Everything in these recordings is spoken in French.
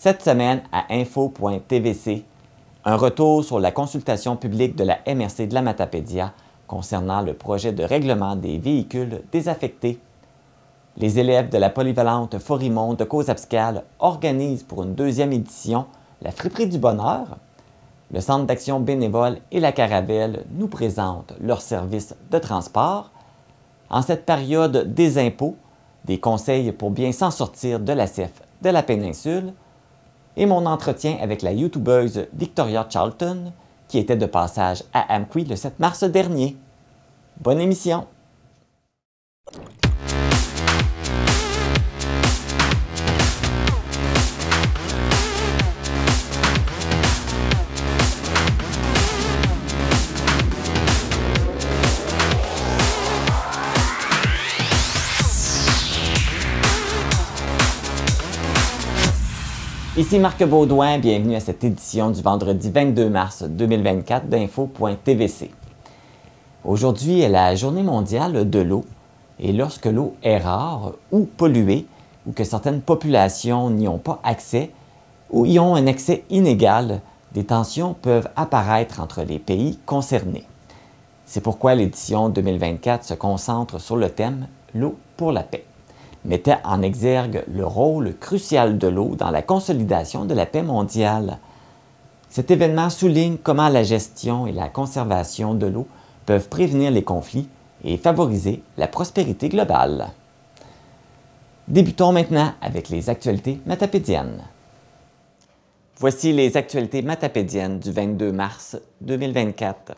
Cette semaine à info.tvc, un retour sur la consultation publique de la MRC de la Matapédia concernant le projet de règlement des véhicules désaffectés. Les élèves de la polyvalente Forimond de Cauze-Abscale organisent pour une deuxième édition la Friperie du Bonheur. Le Centre d'action bénévole et la Caravelle nous présentent leurs services de transport. En cette période des impôts, des conseils pour bien s'en sortir de la CEF de la péninsule et mon entretien avec la youtubeuse Victoria Charlton qui était de passage à Amqui le 7 mars dernier. Bonne émission! Ici Marc Baudouin, bienvenue à cette édition du vendredi 22 mars 2024 d'info.tvc. Aujourd'hui est la journée mondiale de l'eau et lorsque l'eau est rare ou polluée ou que certaines populations n'y ont pas accès ou y ont un accès inégal, des tensions peuvent apparaître entre les pays concernés. C'est pourquoi l'édition 2024 se concentre sur le thème « L'eau pour la paix ». Mettait en exergue le rôle crucial de l'eau dans la consolidation de la paix mondiale. Cet événement souligne comment la gestion et la conservation de l'eau peuvent prévenir les conflits et favoriser la prospérité globale. Débutons maintenant avec les actualités matapédiennes. Voici les actualités matapédiennes du 22 mars 2024.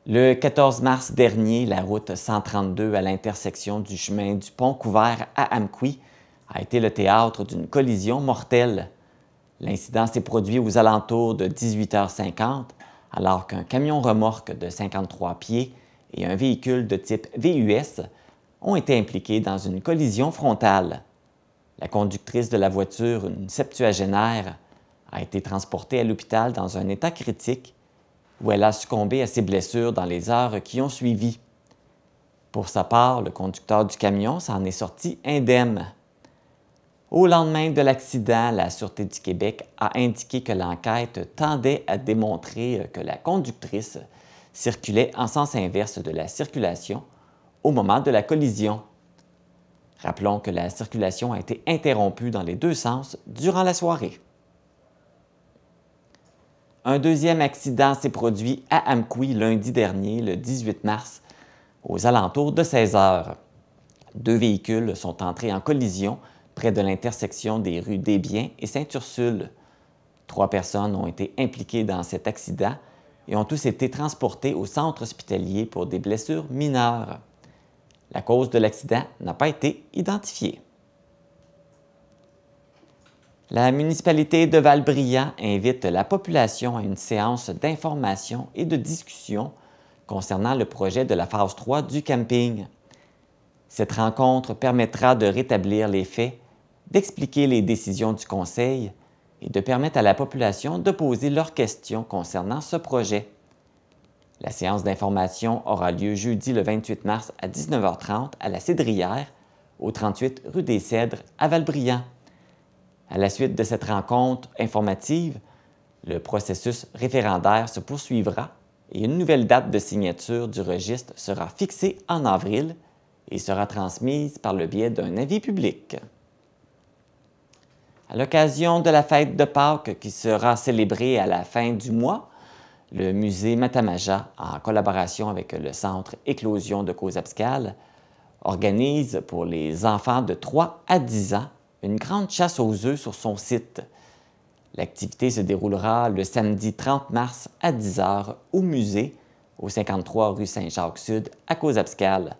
Le 14 mars dernier, la route 132 à l'intersection du chemin du Pont-Couvert à Amqui a été le théâtre d'une collision mortelle. L'incident s'est produit aux alentours de 18h50 alors qu'un camion-remorque de 53 pieds et un véhicule de type VUS ont été impliqués dans une collision frontale. La conductrice de la voiture, une septuagénaire, a été transportée à l'hôpital dans un état critique où elle a succombé à ses blessures dans les heures qui ont suivi. Pour sa part, le conducteur du camion s'en est sorti indemne. Au lendemain de l'accident, la Sûreté du Québec a indiqué que l'enquête tendait à démontrer que la conductrice circulait en sens inverse de la circulation au moment de la collision. Rappelons que la circulation a été interrompue dans les deux sens durant la soirée. Un deuxième accident s'est produit à Amqui lundi dernier, le 18 mars, aux alentours de 16 heures. Deux véhicules sont entrés en collision près de l'intersection des rues Desbiens et Sainte-Ursule. 3 personnes ont été impliquées dans cet accident et ont tous été transportées au centre hospitalier pour des blessures mineures. La cause de l'accident n'a pas été identifiée. La municipalité de Val-Brillant invite la population à une séance d'information et de discussion concernant le projet de la phase 3 du camping. Cette rencontre permettra de rétablir les faits, d'expliquer les décisions du conseil et de permettre à la population de poser leurs questions concernant ce projet. La séance d'information aura lieu jeudi le 28 mars à 19h30 à la Cédrière, au 38 rue des Cèdres à Val-Brillant. À la suite de cette rencontre informative, le processus référendaire se poursuivra et une nouvelle date de signature du registre sera fixée en avril et sera transmise par le biais d'un avis public. À l'occasion de la fête de Pâques qui sera célébrée à la fin du mois, le musée Matamaja, en collaboration avec le Centre Éclosion de Cauze-Abscale, organise pour les enfants de 3 à 10 ans une grande chasse aux œufs sur son site. L'activité se déroulera le samedi 30 mars à 10 h au musée, au 53 rue Saint-Jacques-Sud, à Cauze-Abscale.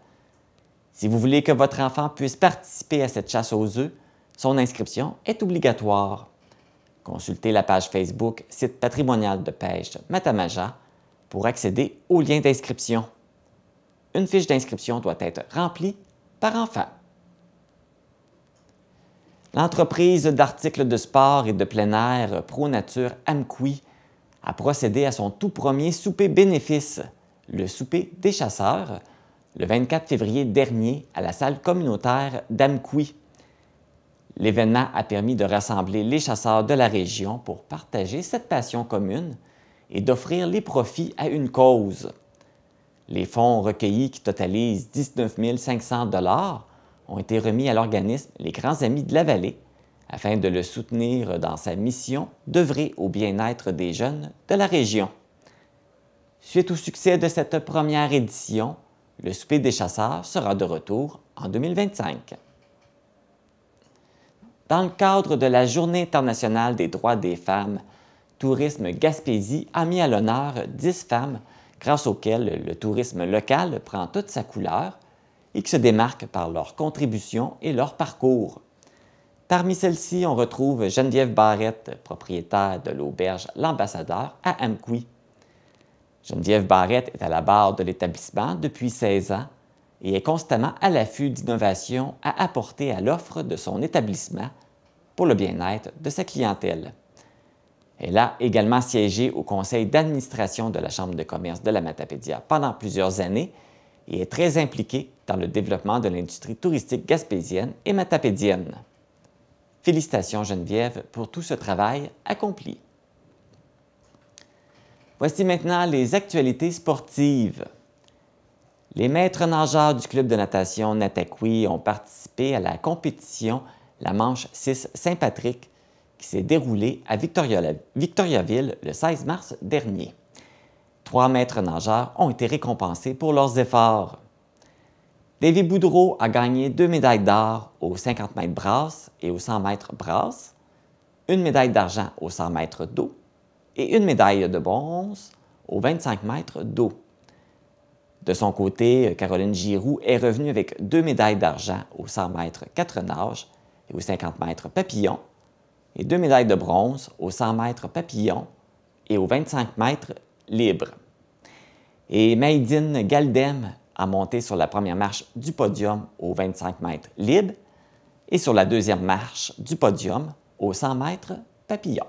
Si vous voulez que votre enfant puisse participer à cette chasse aux œufs, son inscription est obligatoire. Consultez la page Facebook Site patrimonial de pêche Matamaja pour accéder au lien d'inscription. Une fiche d'inscription doit être remplie par enfant. L'entreprise d'articles de sport et de plein air ProNature Amqui a procédé à son tout premier souper bénéfice, le souper des chasseurs, le 24 février dernier à la salle communautaire d'Amqui. L'événement a permis de rassembler les chasseurs de la région pour partager cette passion commune et d'offrir les profits à une cause. Les fonds recueillis, qui totalisent 19 500 $, ont été remis à l'organisme Les Grands Amis de la Vallée afin de le soutenir dans sa mission d'œuvrer au bien-être des jeunes de la région. Suite au succès de cette première édition, le Souper des chasseurs sera de retour en 2025. Dans le cadre de la Journée internationale des droits des femmes, Tourisme Gaspésie a mis à l'honneur 10 femmes grâce auxquelles le tourisme local prend toute sa couleur et qui se démarquent par leur contribution et leur parcours. Parmi celles-ci, on retrouve Geneviève Barrette, propriétaire de l'auberge L'Ambassadeur à Amqui. Geneviève Barrette est à la barre de l'établissement depuis 16 ans et est constamment à l'affût d'innovations à apporter à l'offre de son établissement pour le bien-être de sa clientèle. Elle a également siégé au conseil d'administration de la Chambre de commerce de la Matapédia pendant plusieurs années et est très impliquée dans le développement de l'industrie touristique gaspésienne et matapédienne. Félicitations Geneviève pour tout ce travail accompli. Voici maintenant les actualités sportives. Les maîtres nageurs du club de natation Nataqui ont participé à la compétition La Manche 6 Saint-Patrick qui s'est déroulée à Victoriaville le 16 mars dernier. 3 maîtres nageurs ont été récompensés pour leurs efforts. Davy Boudreau a gagné 2 médailles d'or aux 50 mètres brasse et aux 100 mètres brasse, 1 médaille d'argent aux 100 mètres d'eau et 1 médaille de bronze aux 25 mètres d'eau. De son côté, Caroline Giroux est revenue avec 2 médailles d'argent aux 100 mètres 4 nages et aux 50 mètres papillon et 2 médailles de bronze aux 100 mètres papillon et aux 25 mètres libre. Et Maïdine Galdem a monté sur la première marche du podium aux 25 mètres libre et sur la deuxième marche du podium aux 100 mètres papillon.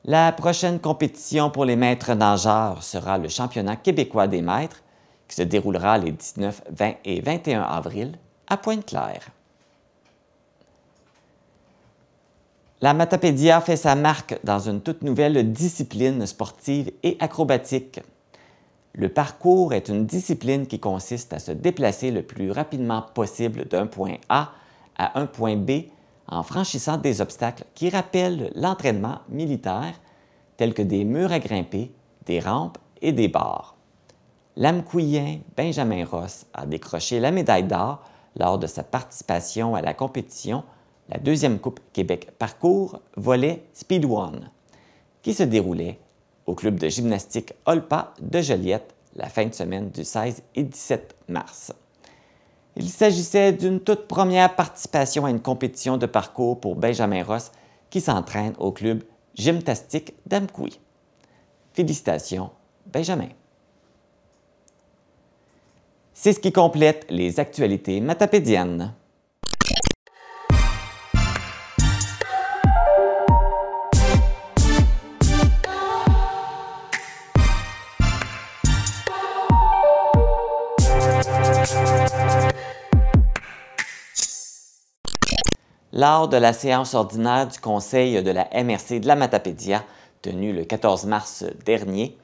La prochaine compétition pour les maîtres nageurs sera le championnat québécois des maîtres qui se déroulera les 19, 20 et 21 avril à Pointe-Claire. La Matapédia fait sa marque dans une toute nouvelle discipline sportive et acrobatique. Le parcours est une discipline qui consiste à se déplacer le plus rapidement possible d'un point A à un point B en franchissant des obstacles qui rappellent l'entraînement militaire, tels que des murs à grimper, des rampes et des barres. L'Amqouien Benjamin Ross a décroché la médaille d'or lors de sa participation à la compétition la deuxième Coupe Québec Parcours Volet Speed One, qui se déroulait au club de gymnastique Olpa de Joliette la fin de semaine du 16 et 17 mars. Il s'agissait d'une toute première participation à une compétition de parcours pour Benjamin Ross qui s'entraîne au club Gymnastique d'Amqui. Félicitations, Benjamin. C'est ce qui complète les actualités matapédiennes. Lors de la séance ordinaire du Conseil de la MRC de la Matapédia, tenue le 14 mars dernier,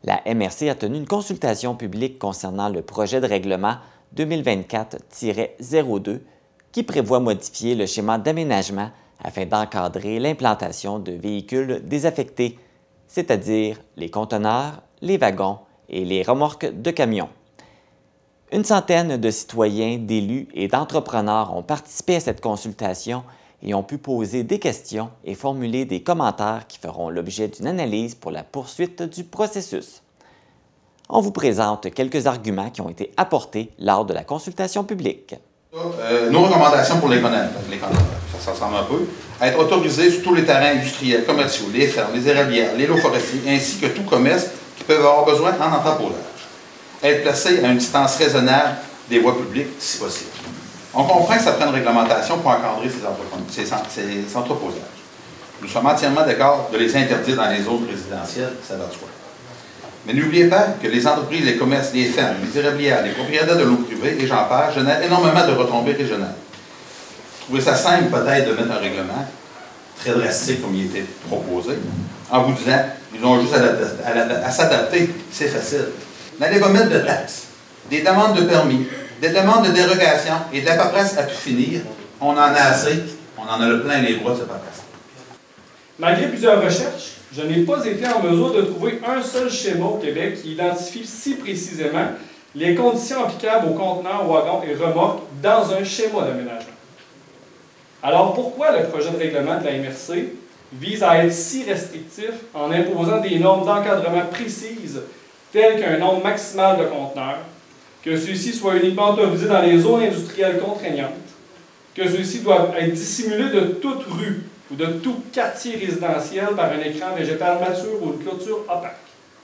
la MRC a tenu une consultation publique concernant le projet de règlement 2024-02 qui prévoit modifier le schéma d'aménagement afin d'encadrer l'implantation de véhicules désaffectés, c'est-à-dire les conteneurs, les wagons et les remorques de camions. Une centaine de citoyens, d'élus et d'entrepreneurs ont participé à cette consultation et ont pu poser des questions et formuler des commentaires qui feront l'objet d'une analyse pour la poursuite du processus. On vous présente quelques arguments qui ont été apportés lors de la consultation publique. Nos recommandations pour les conteneurs, ça ressemble un peu, être autorisés sur tous les terrains industriels, commerciaux, les fermes, les érablières, les lots forestiers, ainsi que tout commerce qui peuvent avoir besoin en entreposage. Être placé à une distance raisonnable des voies publiques, si possible. On comprend que ça prend une réglementation pour encadrer ces entreposages. Nous sommes entièrement d'accord de les interdire dans les zones résidentielles, ça va de soi. Mais n'oubliez pas que les entreprises, les commerces, les fermes, les érablières, les propriétaires de l'eau privée et j'en passe génèrent énormément de retombées régionales. trouvez ça simple peut-être de mettre un règlement très drastique comme il était proposé, en vous disant, ils ont juste à s'adapter, c'est facile. N'allez pas mettre de taxes, des demandes de permis, des demandes de dérogation et de la paperasse à pu finir. On en a assez, on en a le plein les bras de cette paperasse. Malgré plusieurs recherches, je n'ai pas été en mesure de trouver un seul schéma au Québec qui identifie si précisément les conditions applicables aux conteneurs, wagons et remorques dans un schéma d'aménagement. Alors pourquoi le projet de règlement de la MRC vise à être si restrictif en imposant des normes d'encadrement précises telles qu'un nombre maximal de conteneurs, que ceux-ci soient uniquement autorisés dans les zones industrielles contraignantes, que ceux-ci doivent être dissimulés de toute rue ou de tout quartier résidentiel par un écran végétal mature ou une clôture opaque.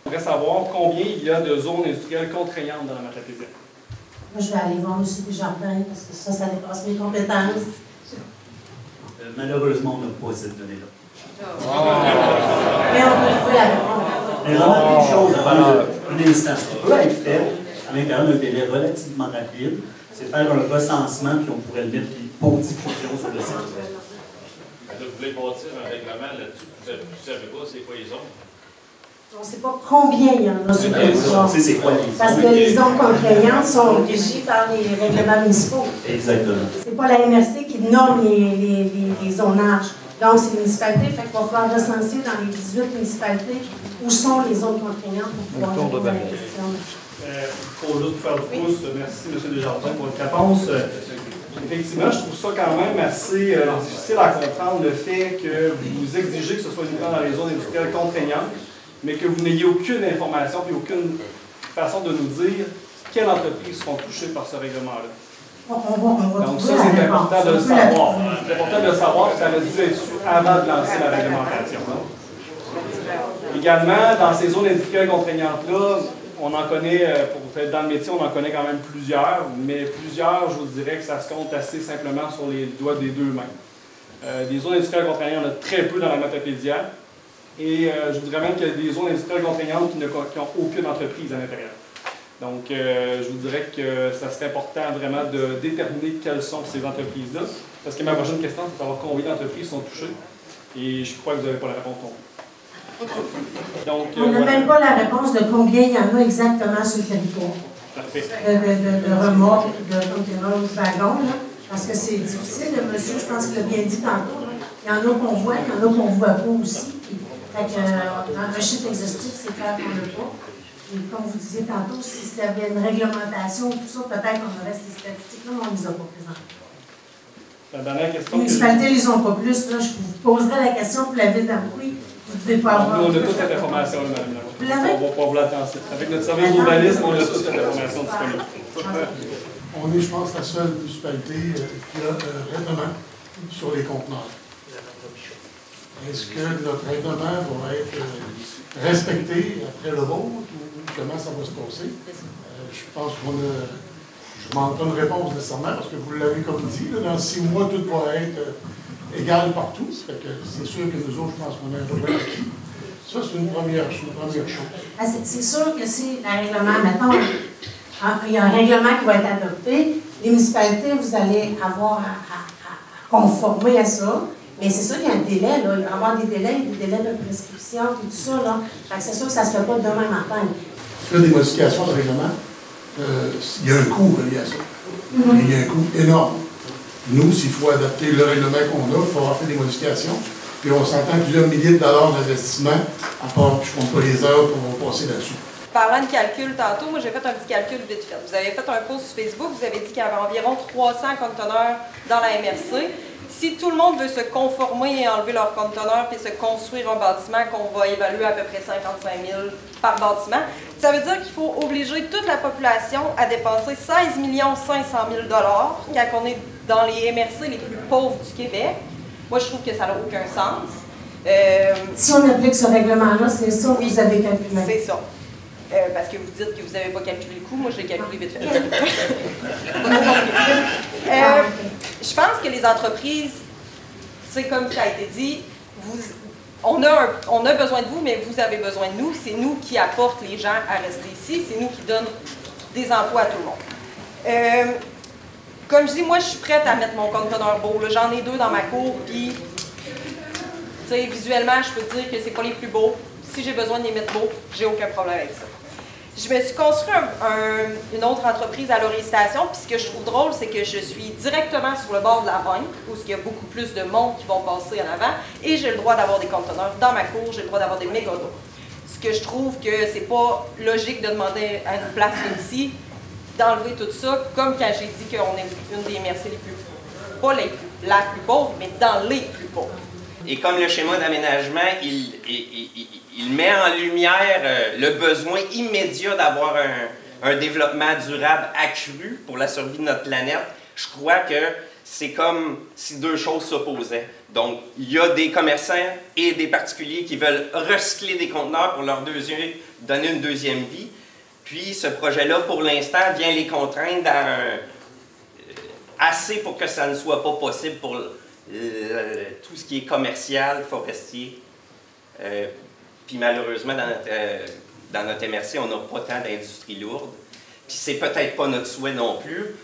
On voudrait savoir combien il y a de zones industrielles contraignantes dans la Matapédia. Moi, je vais aller voir M. Desjardins parce que ça dépasse mes compétences. Malheureusement, on n'a pas cette donnée-là. Mais on peut trouver la réponse. Mais remarquez une chose avant un instant. Ce qui peut être fait à l'intérieur d'un délai relativement rapide, c'est faire un recensement, puis on pourrait le mettre pour diffusion sur le site web. Vous voulez bâtir un règlement là-dessus, vous ne savez pas c'est quoi les zones? On ne sait pas combien il y en a sur le territoire. C'est quoi les zones? Parce que les zones contraignantes sont régies par les règlements municipaux. Exactement. Ce n'est pas la MRC qui nomme les zonages. Donc, c'est les municipalités. Fait qu'il va falloir recenser dans les 18 municipalités où sont les zones contraignantes pour pouvoir répondre à la question. Pour juste faire du pouce, merci M. Desjardins pour votre réponse. Effectivement, je trouve ça quand même assez difficile à comprendre le fait que vous exigez que ce soit uniquement dans les zones industrielles contraignantes, mais que vous n'ayez aucune information et aucune façon de nous dire quelles entreprises seront touchées par ce règlement-là. Donc ça, c'est important de le savoir. C'est important de le savoir, que ça aurait dû être su avant de lancer la réglementation. Également, dans ces zones industrielles contraignantes-là, on en connaît, pour être dans le métier, on en connaît quand même plusieurs, mais plusieurs, je vous dirais que ça se compte assez simplement sur les doigts des deux mains. Des zones industrielles contraignantes, il y en a très peu dans la Matapédia, et je vous dirais même qu'il y a des zones industrielles contraignantes qui n'ont aucune entreprise à l'intérieur. Donc, je vous dirais que ça serait important vraiment de déterminer quelles sont ces entreprises-là, parce que ma prochaine question, c'est de savoir combien d'entreprises sont touchées, et je crois que vous n'avez pas la réponse non plus. Donc, on n'a même pas la réponse de combien il y en a exactement sur le territoire. De remorques, de conteneurs, de wagons, là, parce que c'est difficile. Le monsieur, je pense qu'il l'a bien dit tantôt, là, il y en a qu'on voit, il y en a qu'on ne voit pas aussi. Fait que, un chiffre exhaustif, c'est clair qu'on n'a pas. Et comme vous disiez tantôt, si ça avait une réglementation, tout ça, peut-être qu'on aurait ces statistiques-là, mais on ne les a pas présentées. La dernière question. Les municipalités ne les ont pas plus. Là, je vous poserai la question pour la ville d'Amqui. Vous ne devez pas avoir. Nous, on a toute cette information-là, madame la Vous l'avez? On va pas vous l'attendre. Avec notre service d'urbanisme, on a toute cette information disponible. On est, je pense, la seule municipalité qui a un règlement sur les conteneurs. Est-ce que notre règlement va être respecté après le vote ou comment ça va se passer? Je pense qu'on a. Je ne manque pas de réponse nécessairement parce que vous l'avez comme dit, là, dans 6 mois, tout va être égal partout. C'est sûr que nous autres, je pense qu'on a un problème acquis. Ça, c'est une première chose. Ah, c'est sûr que si le règlement, mettons, il y a un règlement qui va être adopté, les municipalités, vous allez avoir à conformer à ça. Mais c'est sûr qu'il y a un délai, là. Il va y avoir des délais de prescription et tout ça, là. C'est sûr que ça ne se fait pas demain matin. Il y a des modifications de règlement. Il y a un coût relié à ça. Il y a un coût énorme. Nous, s'il faut adapter le règlement qu'on a, il faut avoir fait des modifications. Puis on s'entend plusieurs milliers de dollars d'investissement, à part, je ne compte pas les heures pour passer là-dessus. Parlant de calcul tantôt, moi j'ai fait un petit calcul vite fait. Vous avez fait un post sur Facebook, vous avez dit qu'il y avait environ 300 conteneurs dans la MRC. Si tout le monde veut se conformer et enlever leurs conteneurs puis se construire un bâtiment qu'on va évaluer à peu près 55 000 par bâtiment, ça veut dire qu'il faut obliger toute la population à dépenser 16 500 000 quand on est dans les MRC les plus pauvres du Québec. Moi, je trouve que ça n'a aucun sens. Si on applique ce règlement-là, c'est ça que vous avez calculé. C'est ça. Parce que vous dites que vous n'avez pas calculé le coût, moi je l'ai calculé vite fait. Je pense que les entreprises, c'est comme ça a été dit, on a besoin de vous, mais vous avez besoin de nous. C'est nous qui apportent les gens à rester ici, c'est nous qui donnent des emplois à tout le monde. comme je dis, moi, je suis prête à mettre mon conteneur beau. J'en ai 2 dans ma cour, puis, tu sais, visuellement, je peux te dire que c'est pas les plus beaux. Si j'ai besoin de les mettre beaux, j'ai aucun problème avec ça. Je me suis construit une autre entreprise à Laurier Station, puis ce que je trouve drôle, c'est que je suis directement sur le bord de la Rogne, où il y a beaucoup plus de monde qui vont passer en avant, et j'ai le droit d'avoir des conteneurs dans ma cour, j'ai le droit d'avoir des méga d'eau. Ce que je trouve que c'est pas logique de demander à une place comme ici d'enlever tout ça, comme quand j'ai dit qu'on est une des MRC les plus, pas la plus pauvre, mais dans les plus pauvres. Et comme le schéma d'aménagement, il met en lumière le besoin immédiat d'avoir un développement durable accru pour la survie de notre planète, je crois que c'est comme si 2 choses s'opposaient. Donc, il y a des commerçants et des particuliers qui veulent recycler des conteneurs pour leur donner une deuxième vie. Puis, ce projet-là, pour l'instant, vient les contraindre assez pour que ça ne soit pas possible pour tout ce qui est commercial, forestier. Puis malheureusement, dans notre MRC, on n'a pas tant d'industrie lourde. Puis c'est peut-être pas notre souhait non plus.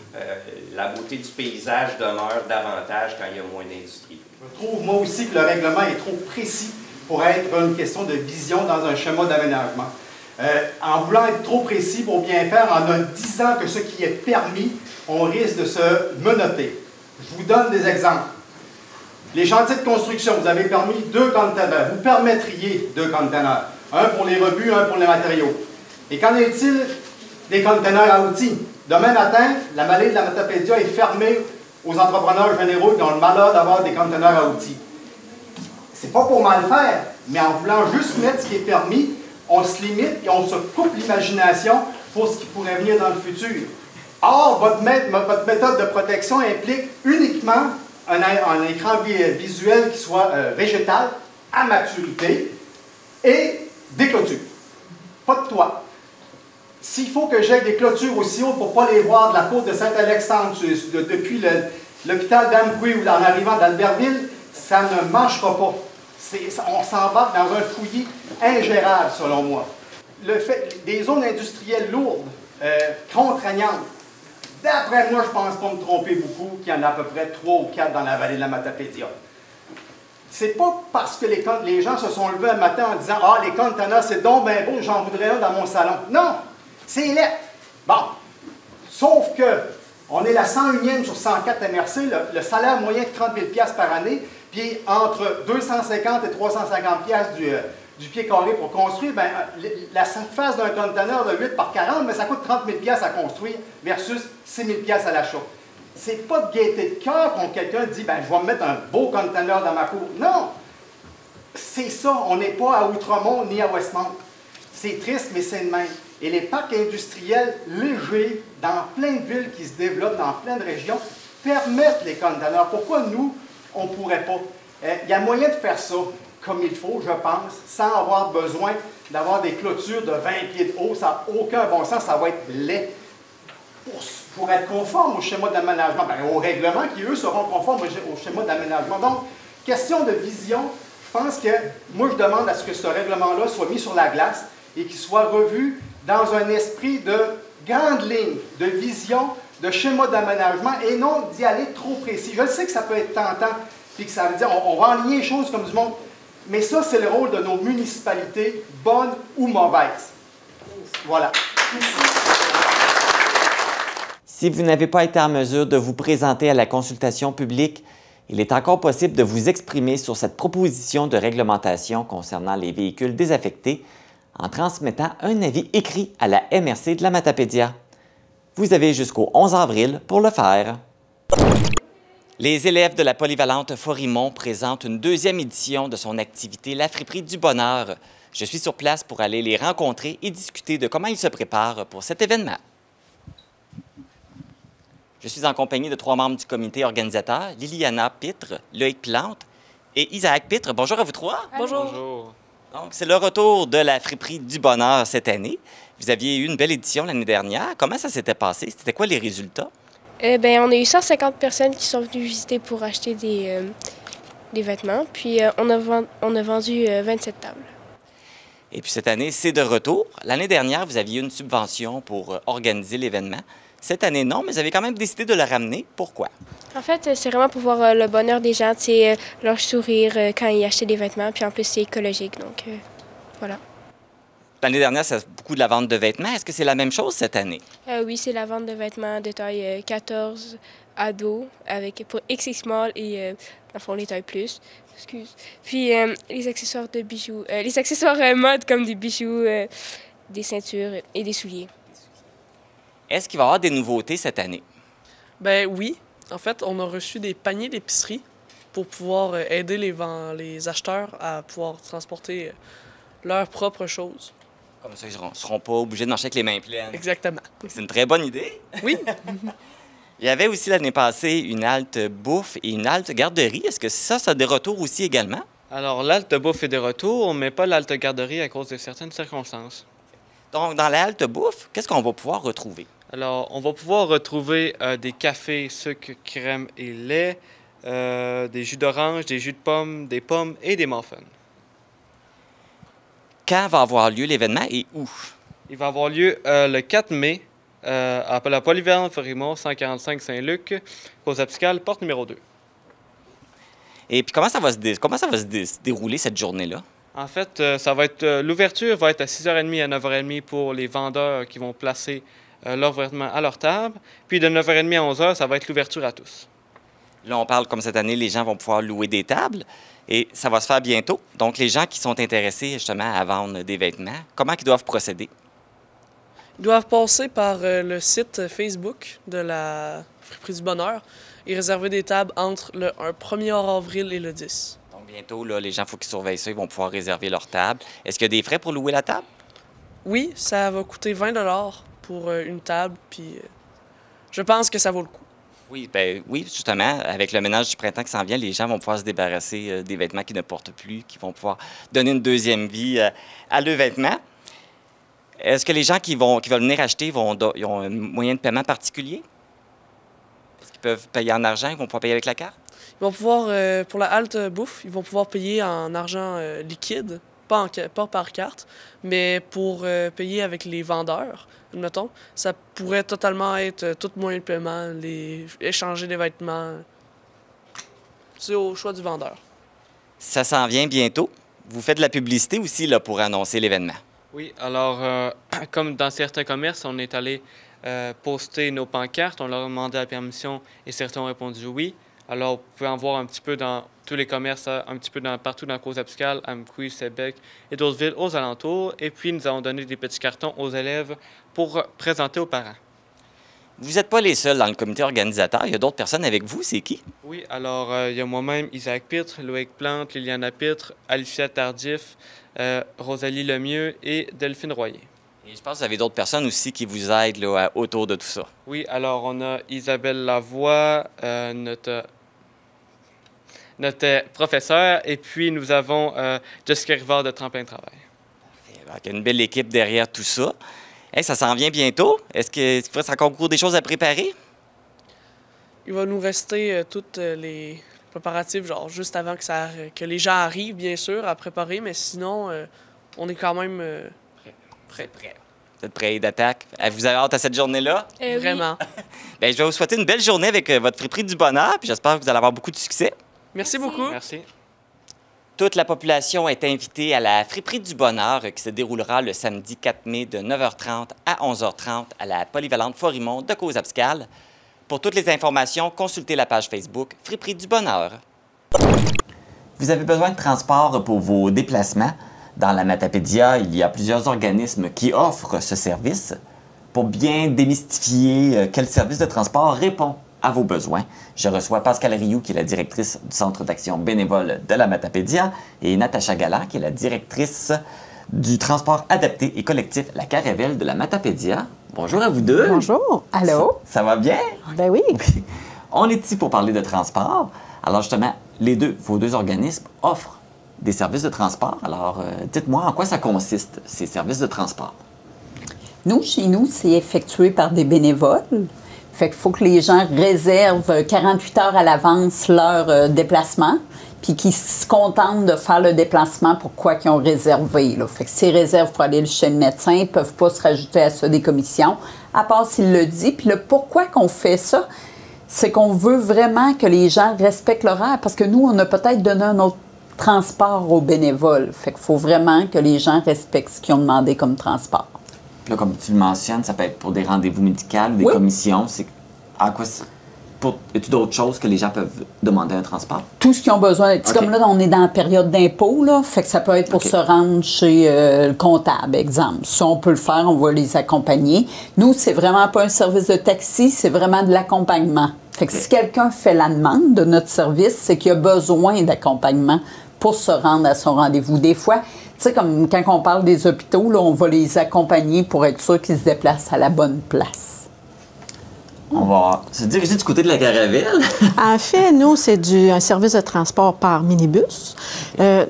La beauté du paysage demeure davantage quand il y a moins d'industrie. Je trouve moi aussi que le règlement est trop précis pour être une question de vision dans un schéma d'aménagement. En voulant être trop précis pour bien faire, en disant que ce qui est permis, on risque de se menotter. Je vous donne des exemples. Les chantiers de construction, vous avez permis 2 conteneurs. Vous permettriez 2 conteneurs. Un pour les rebuts, un pour les matériaux. Et qu'en est-il des conteneurs à outils? Demain matin, la Mallée de la Matapédia est fermée aux entrepreneurs généraux qui ont le malheur d'avoir des conteneurs à outils. C'est pas pour mal faire, mais en voulant juste mettre ce qui est permis, on se limite et on se coupe l'imagination pour ce qui pourrait venir dans le futur. Or, votre méthode de protection implique uniquement un écran visuel qui soit végétal, à maturité, et des clôtures. Pas de toit. S'il faut que j'aie des clôtures aussi hautes pour ne pas les voir de la côte de Saint-Alexandre, depuis l'hôpital d'Amqui ou en arrivant d'Albertville, ça ne marchera pas. On s'embarque dans un fouillis ingérable, selon moi. Le fait des zones industrielles lourdes, contraignantes, d'après moi, je ne pense pas me tromper beaucoup, qu'il y en a à peu près 3 ou 4 dans la vallée de la Matapédia. C'est pas parce que les gens se sont levés un matin en disant « Ah, les conteneurs, c'est donc bien beau, j'en voudrais un dans mon salon. » Non, c'est lettre. Bon, sauf que on est la 101e sur 104 MRC, le salaire moyen de 30 000 $ par année, puis entre 250 et 350 $ du pied carré pour construire, bien, la surface d'un conteneur de 8 par 40, mais ça coûte 30 000 $ à construire versus 6 000 $ à l'achat. C'est pas de gaieté de cœur quand quelqu'un dit ben, je vais me mettre un beau conteneur dans ma cour. Non! C'est ça, on n'est pas à Outremont ni à Westmount. C'est triste, mais c'est le même. Et les parcs industriels légers, dans plein de villes qui se développent, dans plein de régions, permettent les conteneurs. Pourquoi nous, on ne pourrait pas? Il y a moyen de faire ça comme il faut, je pense, sans avoir besoin d'avoir des clôtures de 20 pieds de haut. Ça n'a aucun bon sens, ça va être laid. Pour être conforme au schéma d'aménagement, ben, au règlement qui, eux, seront conformes au schéma d'aménagement. Donc, question de vision, je pense que moi, je demande à ce que ce règlement-là soit mis sur la glace et qu'il soit revu dans un esprit de grande ligne, de vision, de schéma d'aménagement et non d'y aller trop précis. Je sais que ça peut être tentant, puis que ça veut dire on va enligner les choses comme du monde, mais ça, c'est le rôle de nos municipalités, bonnes ou mauvaises. Voilà. Si vous n'avez pas été en mesure de vous présenter à la consultation publique, il est encore possible de vous exprimer sur cette proposition de réglementation concernant les véhicules désaffectés en transmettant un avis écrit à la MRC de la Matapédia. Vous avez jusqu'au 11 avril pour le faire. Les élèves de la polyvalente Forimont présentent une 2e édition de son activité La Friperie du Bonheur. Je suis sur place pour aller les rencontrer et discuter de comment ils se préparent pour cet événement. Je suis en compagnie de 3 membres du comité organisateur, Liliana Pitre, Loïc Plante et Isaac Pitre. Bonjour à vous 3. Bonjour. Bonjour. Donc, c'est le retour de la Friperie du Bonheur cette année. Vous aviez eu une belle édition l'année dernière. Comment ça s'était passé? C'était quoi les résultats? Ben, on a eu 150 personnes qui sont venues visiter pour acheter des vêtements. Puis on a vendu 27 tables. Et puis cette année, c'est de retour. L'année dernière, vous aviez une subvention pour organiser l'événement. Cette année, non, mais vous avez quand même décidé de le ramener. Pourquoi? En fait, c'est vraiment pour voir le bonheur des gens, leur sourire quand ils achètent des vêtements. Puis en plus, c'est écologique, donc voilà. L'année dernière, c'est beaucoup de la vente de vêtements. Est-ce que c'est la même chose cette année? Oui, c'est la vente de vêtements de taille 14 ados pour XXL small et, dans le fond, les tailles plus. Excuse. Puis les accessoires de bijoux, les accessoires mode comme des bijoux, des ceintures et des souliers. Est-ce qu'il va y avoir des nouveautés cette année? Ben oui. En fait, on a reçu des paniers d'épicerie pour pouvoir aider les acheteurs à pouvoir transporter leurs propres choses. Comme ça, ils ne seront pas obligés de marcher avec les mains pleines. Exactement. C'est une très bonne idée. Oui. Il y avait aussi l'année passée une halte bouffe et une halte garderie. Est-ce que ça a des retours aussi également? Alors, l'halte bouffe est de retour, mais pas l'halte garderie à cause de certaines circonstances. Donc, dans la halte bouffe, qu'est-ce qu'on va pouvoir retrouver? Alors, on va pouvoir retrouver des cafés, sucre, crème et lait, des jus d'orange, des jus de pommes, des pommes et des muffins. Quand va avoir lieu l'événement et où? Il va avoir lieu le 4 mai à la Polyvalente Florimont, 145 Saint-Luc, cause apicale, porte numéro 2. Et puis comment ça va se dérouler cette journée-là? En fait, l'ouverture va être à 6h30 à 9h30 pour les vendeurs qui vont placer leurs vêtements à leur table. Puis de 9h30 à 11h, ça va être l'ouverture à tous. Là, on parle comme cette année, les gens vont pouvoir louer des tables et ça va se faire bientôt. Donc, les gens qui sont intéressés justement à vendre des vêtements, comment ils doivent procéder? Ils doivent passer par le site Facebook de la Friperie du Bonheur et réserver des tables entre le 1er avril et le 10. Donc, bientôt, là, les gens, il faut qu'ils surveillent ça, ils vont pouvoir réserver leur table. Est-ce qu'il y a des frais pour louer la table? Oui, ça va coûter 20 $ pour une table, puis je pense que ça vaut le coup. Oui, bien, oui, justement, avec le ménage du printemps qui s'en vient, les gens vont pouvoir se débarrasser des vêtements qu'ils ne portent plus, qui vont pouvoir donner une deuxième vie à leurs vêtements. Est-ce que les gens qui veulent venir acheter, ils ont un moyen de paiement particulier? Est-ce qu'ils peuvent payer en argent? Ils vont pouvoir payer avec la carte? Ils vont pouvoir, pour la halte bouffe, ils vont pouvoir payer en argent liquide, pas par carte, mais pour payer avec les vendeurs, admettons, ça pourrait totalement être tout moyen de paiement, échanger des vêtements. C'est au choix du vendeur. Ça s'en vient bientôt. Vous faites de la publicité aussi là, pour annoncer l'événement. Oui, alors, comme dans certains commerces, on est allé poster nos pancartes, on leur a demandé la permission et certains ont répondu oui. Alors, vous pouvez en voir un petit peu dans tous les commerces, un petit peu partout dans la cause apicale, Amqui, Sébec et d'autres villes aux alentours. Et puis, nous avons donné des petits cartons aux élèves pour présenter aux parents. Vous n'êtes pas les seuls dans le comité organisateur. Il y a d'autres personnes avec vous. C'est qui? Oui, alors, il y a moi-même, Isaac Pitre, Loïc Plante, Liliana Pitre, Alicia Tardif, Rosalie Lemieux et Delphine Royer. Et je pense que vous avez d'autres personnes aussi qui vous aident là, autour de tout ça. Oui, alors on a Isabelle Lavoie, notre professeur, et puis nous avons Jessica Rivard de Tremplin de Travail. Donc, il y a une belle équipe derrière tout ça. Hey, ça s'en vient bientôt. Est-ce qu'il reste encore des choses à préparer? Il va nous rester toutes les préparatifs, genre juste avant que les gens arrivent, bien sûr, à préparer, mais sinon, on est quand même prêt. Vous êtes prêts d'attaque? Vous avez hâte à cette journée-là? Vraiment. Bien, je vais vous souhaiter une belle journée avec votre Friperie du Bonheur, puis j'espère que vous allez avoir beaucoup de succès. Merci beaucoup. Merci. Toute la population est invitée à la Friperie du Bonheur qui se déroulera le samedi 4 mai de 9h30 à 11h30 à la Polyvalente Florimont de Cause-Apicale. Pour toutes les informations, consultez la page Facebook Friperie du Bonheur. Vous avez besoin de transport pour vos déplacements? Dans la Matapédia, il y a plusieurs organismes qui offrent ce service. Pour bien démystifier quel service de transport répond à vos besoins, je reçois Pascal Rioux, qui est la directrice du Centre d'action bénévole de la Matapédia, et Natacha Galland, qui est la directrice du transport adapté et collectif La Caravelle de la Matapédia. Bonjour à vous deux. Bonjour. Allô? Ça va bien? Ben oui. On est ici pour parler de transport. Alors justement, vos deux organismes offrent des services de transport. Alors, dites-moi, en quoi ça consiste, ces services de transport? Nous, chez nous, c'est effectué par des bénévoles. Fait qu'il faut que les gens réservent 48 heures à l'avance leur déplacement, puis qu'ils se contentent de faire le déplacement pour quoi qu'ils ont réservé. Là. Fait que s'ils réservent pour aller chez le médecin, ils ne peuvent pas se rajouter à ça des commissions. à part s'il le dit. Puis le pourquoi qu'on fait ça, c'est qu'on veut vraiment que les gens respectent l'horaire, parce que nous, on a peut-être donné un autre transport aux bénévoles. Fait qu'il faut vraiment que les gens respectent ce qu'ils ont demandé comme transport. Là, comme tu le mentionnes, ça peut être pour des rendez-vous médicaux, des commissions. C'est à quoi y-a-t-il d'autres choses que les gens peuvent demander un transport? Tout ce qu'ils ont besoin. Okay. Comme là, on est dans la période d'impôt, là, fait que ça peut être pour se rendre chez le comptable, exemple. Si on peut le faire, on va les accompagner. Nous, c'est vraiment pas un service de taxi, c'est vraiment de l'accompagnement. Fait que si quelqu'un fait la demande de notre service, c'est qu'il a besoin d'accompagnement pour se rendre à son rendez-vous. Des fois, tu sais, comme quand on parle des hôpitaux, là, on va les accompagner pour être sûr qu'ils se déplacent à la bonne place. On va se diriger du côté de la Caravelle. En fait, nous, c'est un service de transport par minibus.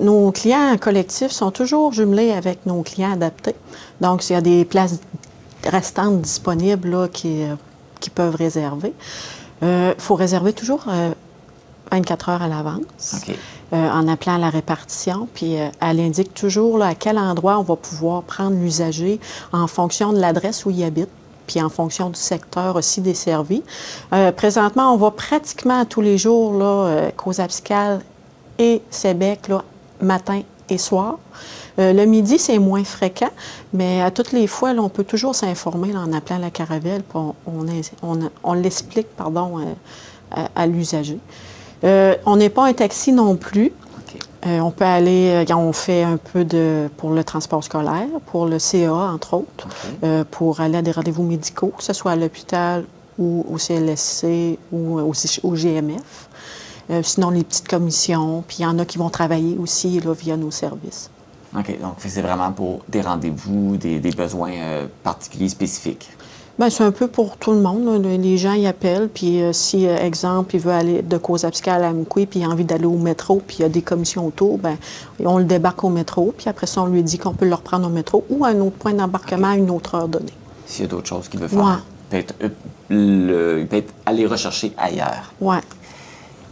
Nos clients collectifs sont toujours jumelés avec nos clients adaptés. Donc, s'il y a des places restantes disponibles là, qui peuvent réserver, il faut réserver toujours 24 heures à l'avance. Okay. En appelant à la répartition, puis elle indique toujours là, à quel endroit on va pouvoir prendre l'usager en fonction de l'adresse où il habite, puis en fonction du secteur aussi desservi. Présentement, on va pratiquement tous les jours, là, Cause-Abscale et Sébec, là, matin et soir. Le midi, c'est moins fréquent, mais à toutes les fois, là, on peut toujours s'informer en appelant la Caravelle, puis on l'explique, à l'usager. On n'est pas un taxi non plus. Okay. On peut aller, on fait un peu pour le transport scolaire, pour le CA, entre autres, pour aller à des rendez-vous médicaux, que ce soit à l'hôpital ou au CLSC ou au GMF. Sinon, les petites commissions, puis il y en a qui vont travailler aussi là, via nos services. OK. Donc, c'est vraiment pour des rendez-vous, des besoins particuliers, spécifiques. Bien, c'est un peu pour tout le monde. Là. Les gens y appellent, puis si, exemple, il veut aller de Cause-Abscale à Amqui, puis il a envie d'aller au métro, puis il y a des commissions autour, bien, on le débarque au métro, puis après ça, on lui dit qu'on peut le reprendre au métro ou à un autre point d'embarquement à une autre heure donnée. S'il y a d'autres choses qu'il veut faire, il peut être aller rechercher ailleurs. Oui.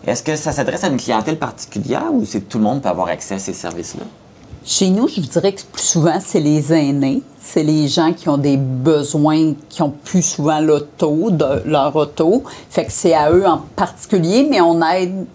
Est-ce que ça s'adresse à une clientèle particulière ou c'est tout le monde peut avoir accès à ces services-là? Chez nous, je vous dirais que plus souvent, c'est les aînés. C'est les gens qui ont des besoins, qui ont plus souvent leur auto. Fait que c'est à eux en particulier, mais on aide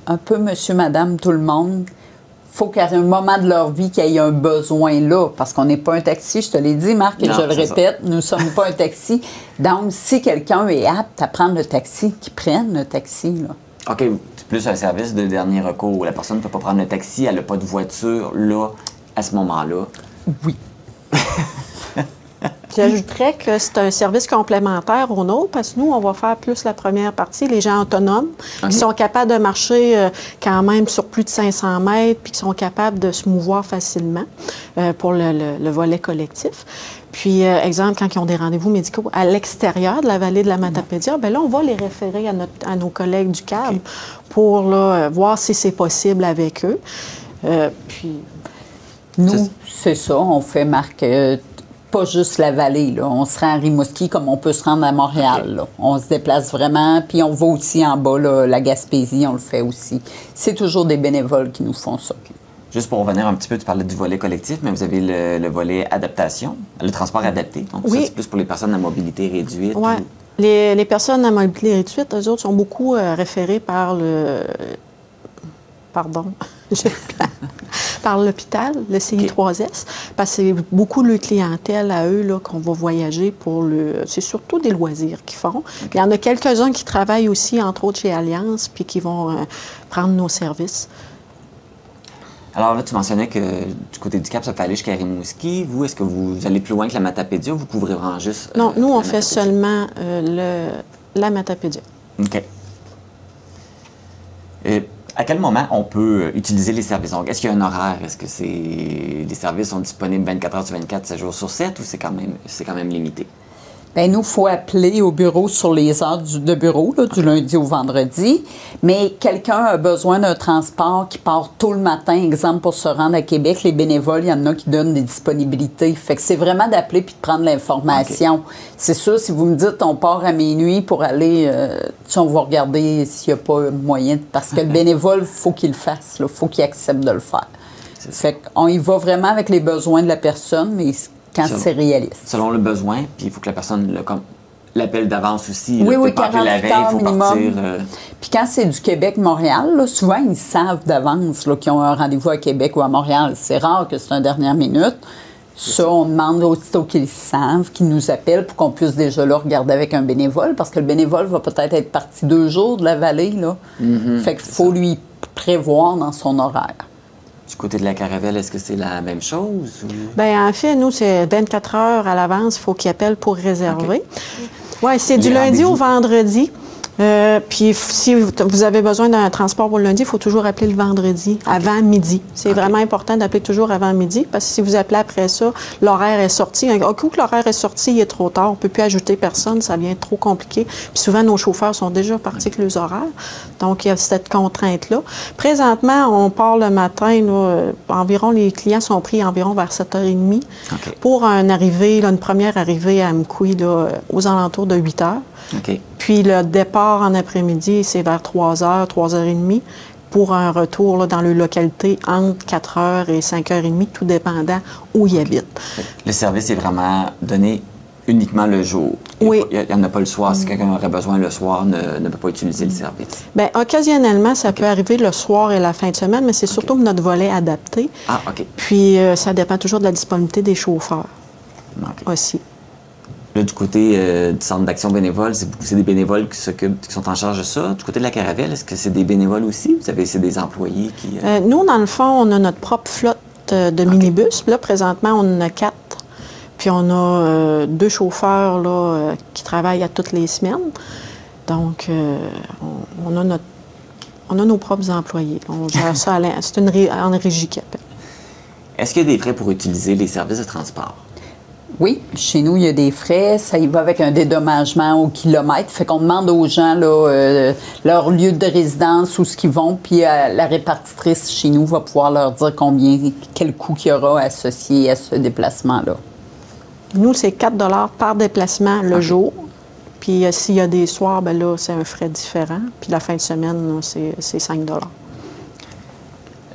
un peu monsieur, madame, tout le monde. Il faut qu'à un moment de leur vie qu'il y ait un besoin là, parce qu'on n'est pas un taxi, je te l'ai dit, Marc, et je le répète, nous ne sommes pas un taxi. Donc, si quelqu'un est apte à prendre le taxi, qu'il prenne le taxi, là. OK, c'est plus un service de dernier recours. La personne ne peut pas prendre le taxi, elle n'a pas de voiture, là, à ce moment-là. Oui. J'ajouterais que c'est un service complémentaire au nôtre, parce que nous, on va faire plus la première partie, les gens autonomes, qui sont capables de marcher quand même sur plus de 500 mètres, puis qui sont capables de se mouvoir facilement pour le volet collectif. Puis, exemple, quand ils ont des rendez-vous médicaux à l'extérieur de la vallée de la Matapédia, bien là, on va les référer à nos collègues du CAB pour là, voir si c'est possible avec eux. Puis, nous, c'est ça, on fait, Marc, pas juste la vallée, là. On se rend à Rimouski comme on peut se rendre à Montréal, là. On se déplace vraiment, puis on va aussi en bas, là, la Gaspésie, on le fait aussi. C'est toujours des bénévoles qui nous font ça. Juste pour revenir un petit peu, tu parlais du volet collectif, mais vous avez le volet adaptation, le transport adapté. Donc, ça, c'est plus pour les personnes à mobilité réduite. Oui. Ou... Les personnes à mobilité réduite, eux autres, sont beaucoup référées par le... Pardon. par l'hôpital, le CI3S, parce que c'est beaucoup de clientèle à eux là, qu'on va voyager pour le... C'est surtout des loisirs qu'ils font. Il y en a quelques-uns qui travaillent aussi, entre autres, chez Alliance, puis qui vont prendre nos services. Alors là, tu mentionnais que du côté du Cap, ça peut aller jusqu'à Rimouski. Vous, est-ce que vous allez plus loin que la Matapédia ou vous couvrez vraiment juste... Non, nous, on fait seulement la Matapédia. OK. À quel moment on peut utiliser les services? Donc, est-ce qu'il y a un horaire? Est-ce que les services sont disponibles 24 heures sur 24, 7 jours sur 7 ou c'est quand même limité? Bien, nous, il faut appeler au bureau sur les heures de bureau, là, du lundi au vendredi. Mais quelqu'un a besoin d'un transport qui part tôt le matin, exemple, pour se rendre à Québec. Les bénévoles, il y en a qui donnent des disponibilités. Fait que c'est vraiment d'appeler puis de prendre l'information. Okay. C'est sûr, si vous me dites on part à minuit pour aller, on va regarder s'il n'y a pas moyen. Parce que le bénévole, il faut qu'il le fasse. Il faut qu'il accepte de le faire. Fait qu'on y va vraiment avec les besoins de la personne, mais quand c'est réaliste. Selon le besoin, puis il faut que la personne l'appelle d'avance aussi. Oui, là, oui, pas appeler 48 la veille, heures il faut minimum. partir. Puis quand c'est du Québec-Montréal, là, souvent, ils savent d'avance là, qu'ils ont un rendez-vous à Québec ou à Montréal. C'est rare que c'est une dernière minute. Ça, on demande aussitôt qu'ils savent, qu'ils nous appellent pour qu'on puisse déjà là regarder avec un bénévole, parce que le bénévole va peut-être être parti 2 jours de la vallée, là. Fait qu'il faut lui prévoir dans son horaire. Du côté de la Caravelle, est-ce que c'est la même chose? Ou... Bien, en fait, nous, c'est 24 heures à l'avance, il faut qu'il appelle pour réserver. Oui, c'est du lundi au vendredi. Puis si vous avez besoin d'un transport pour le lundi, il faut toujours appeler le vendredi, avant midi. C'est vraiment important d'appeler toujours avant midi, parce que si vous appelez après ça, l'horaire est sorti. Un coup que l'horaire est sorti, il est trop tard. On ne peut plus ajouter personne, ça devient trop compliqué. Puis souvent, nos chauffeurs sont déjà partis avec les horaires. Donc, il y a cette contrainte-là. Présentement, on part le matin. Là, environ, les clients sont pris environ vers 7h30 pour une première arrivée à Amqui là, aux alentours de 8h. Puis le départ en après-midi, c'est vers 3h, 3h30 pour un retour là, dans les localités entre 4h et 5h30, tout dépendant où ils habitent. Le service est vraiment donné uniquement le jour. Oui. Il n'y en a pas le soir. Si quelqu'un aurait besoin le soir, ne peut pas utiliser le service. Bien, occasionnellement, ça peut arriver le soir et la fin de semaine, mais c'est surtout notre volet adapté. Ah, OK. Puis ça dépend toujours de la disponibilité des chauffeurs aussi. Là, du côté du Centre d'action bénévole, c'est des bénévoles qui sont en charge de ça. Du côté de la Caravelle, est-ce que c'est des bénévoles aussi? C'est des employés qui... Nous, dans le fond, on a notre propre flotte de minibus. Là, présentement, on en a 4. Puis on a 2 chauffeurs là, qui travaillent à toutes les semaines. Donc, on a nos propres employés. On gère ça c'est en régie qui appelle. Est-ce qu'il y a des frais pour utiliser les services de transport? Oui, chez nous, il y a des frais. Ça y va avec un dédommagement au kilomètre. Fait qu'on demande aux gens là, leur lieu de résidence, où ce qu'ils vont, puis la répartitrice chez nous va pouvoir leur dire quel coût qu'il y aura associé à ce déplacement-là. Nous, c'est 4 $ par déplacement le jour. Puis s'il y a des soirs, bien là, c'est un frais différent. Puis la fin de semaine, c'est 5 $.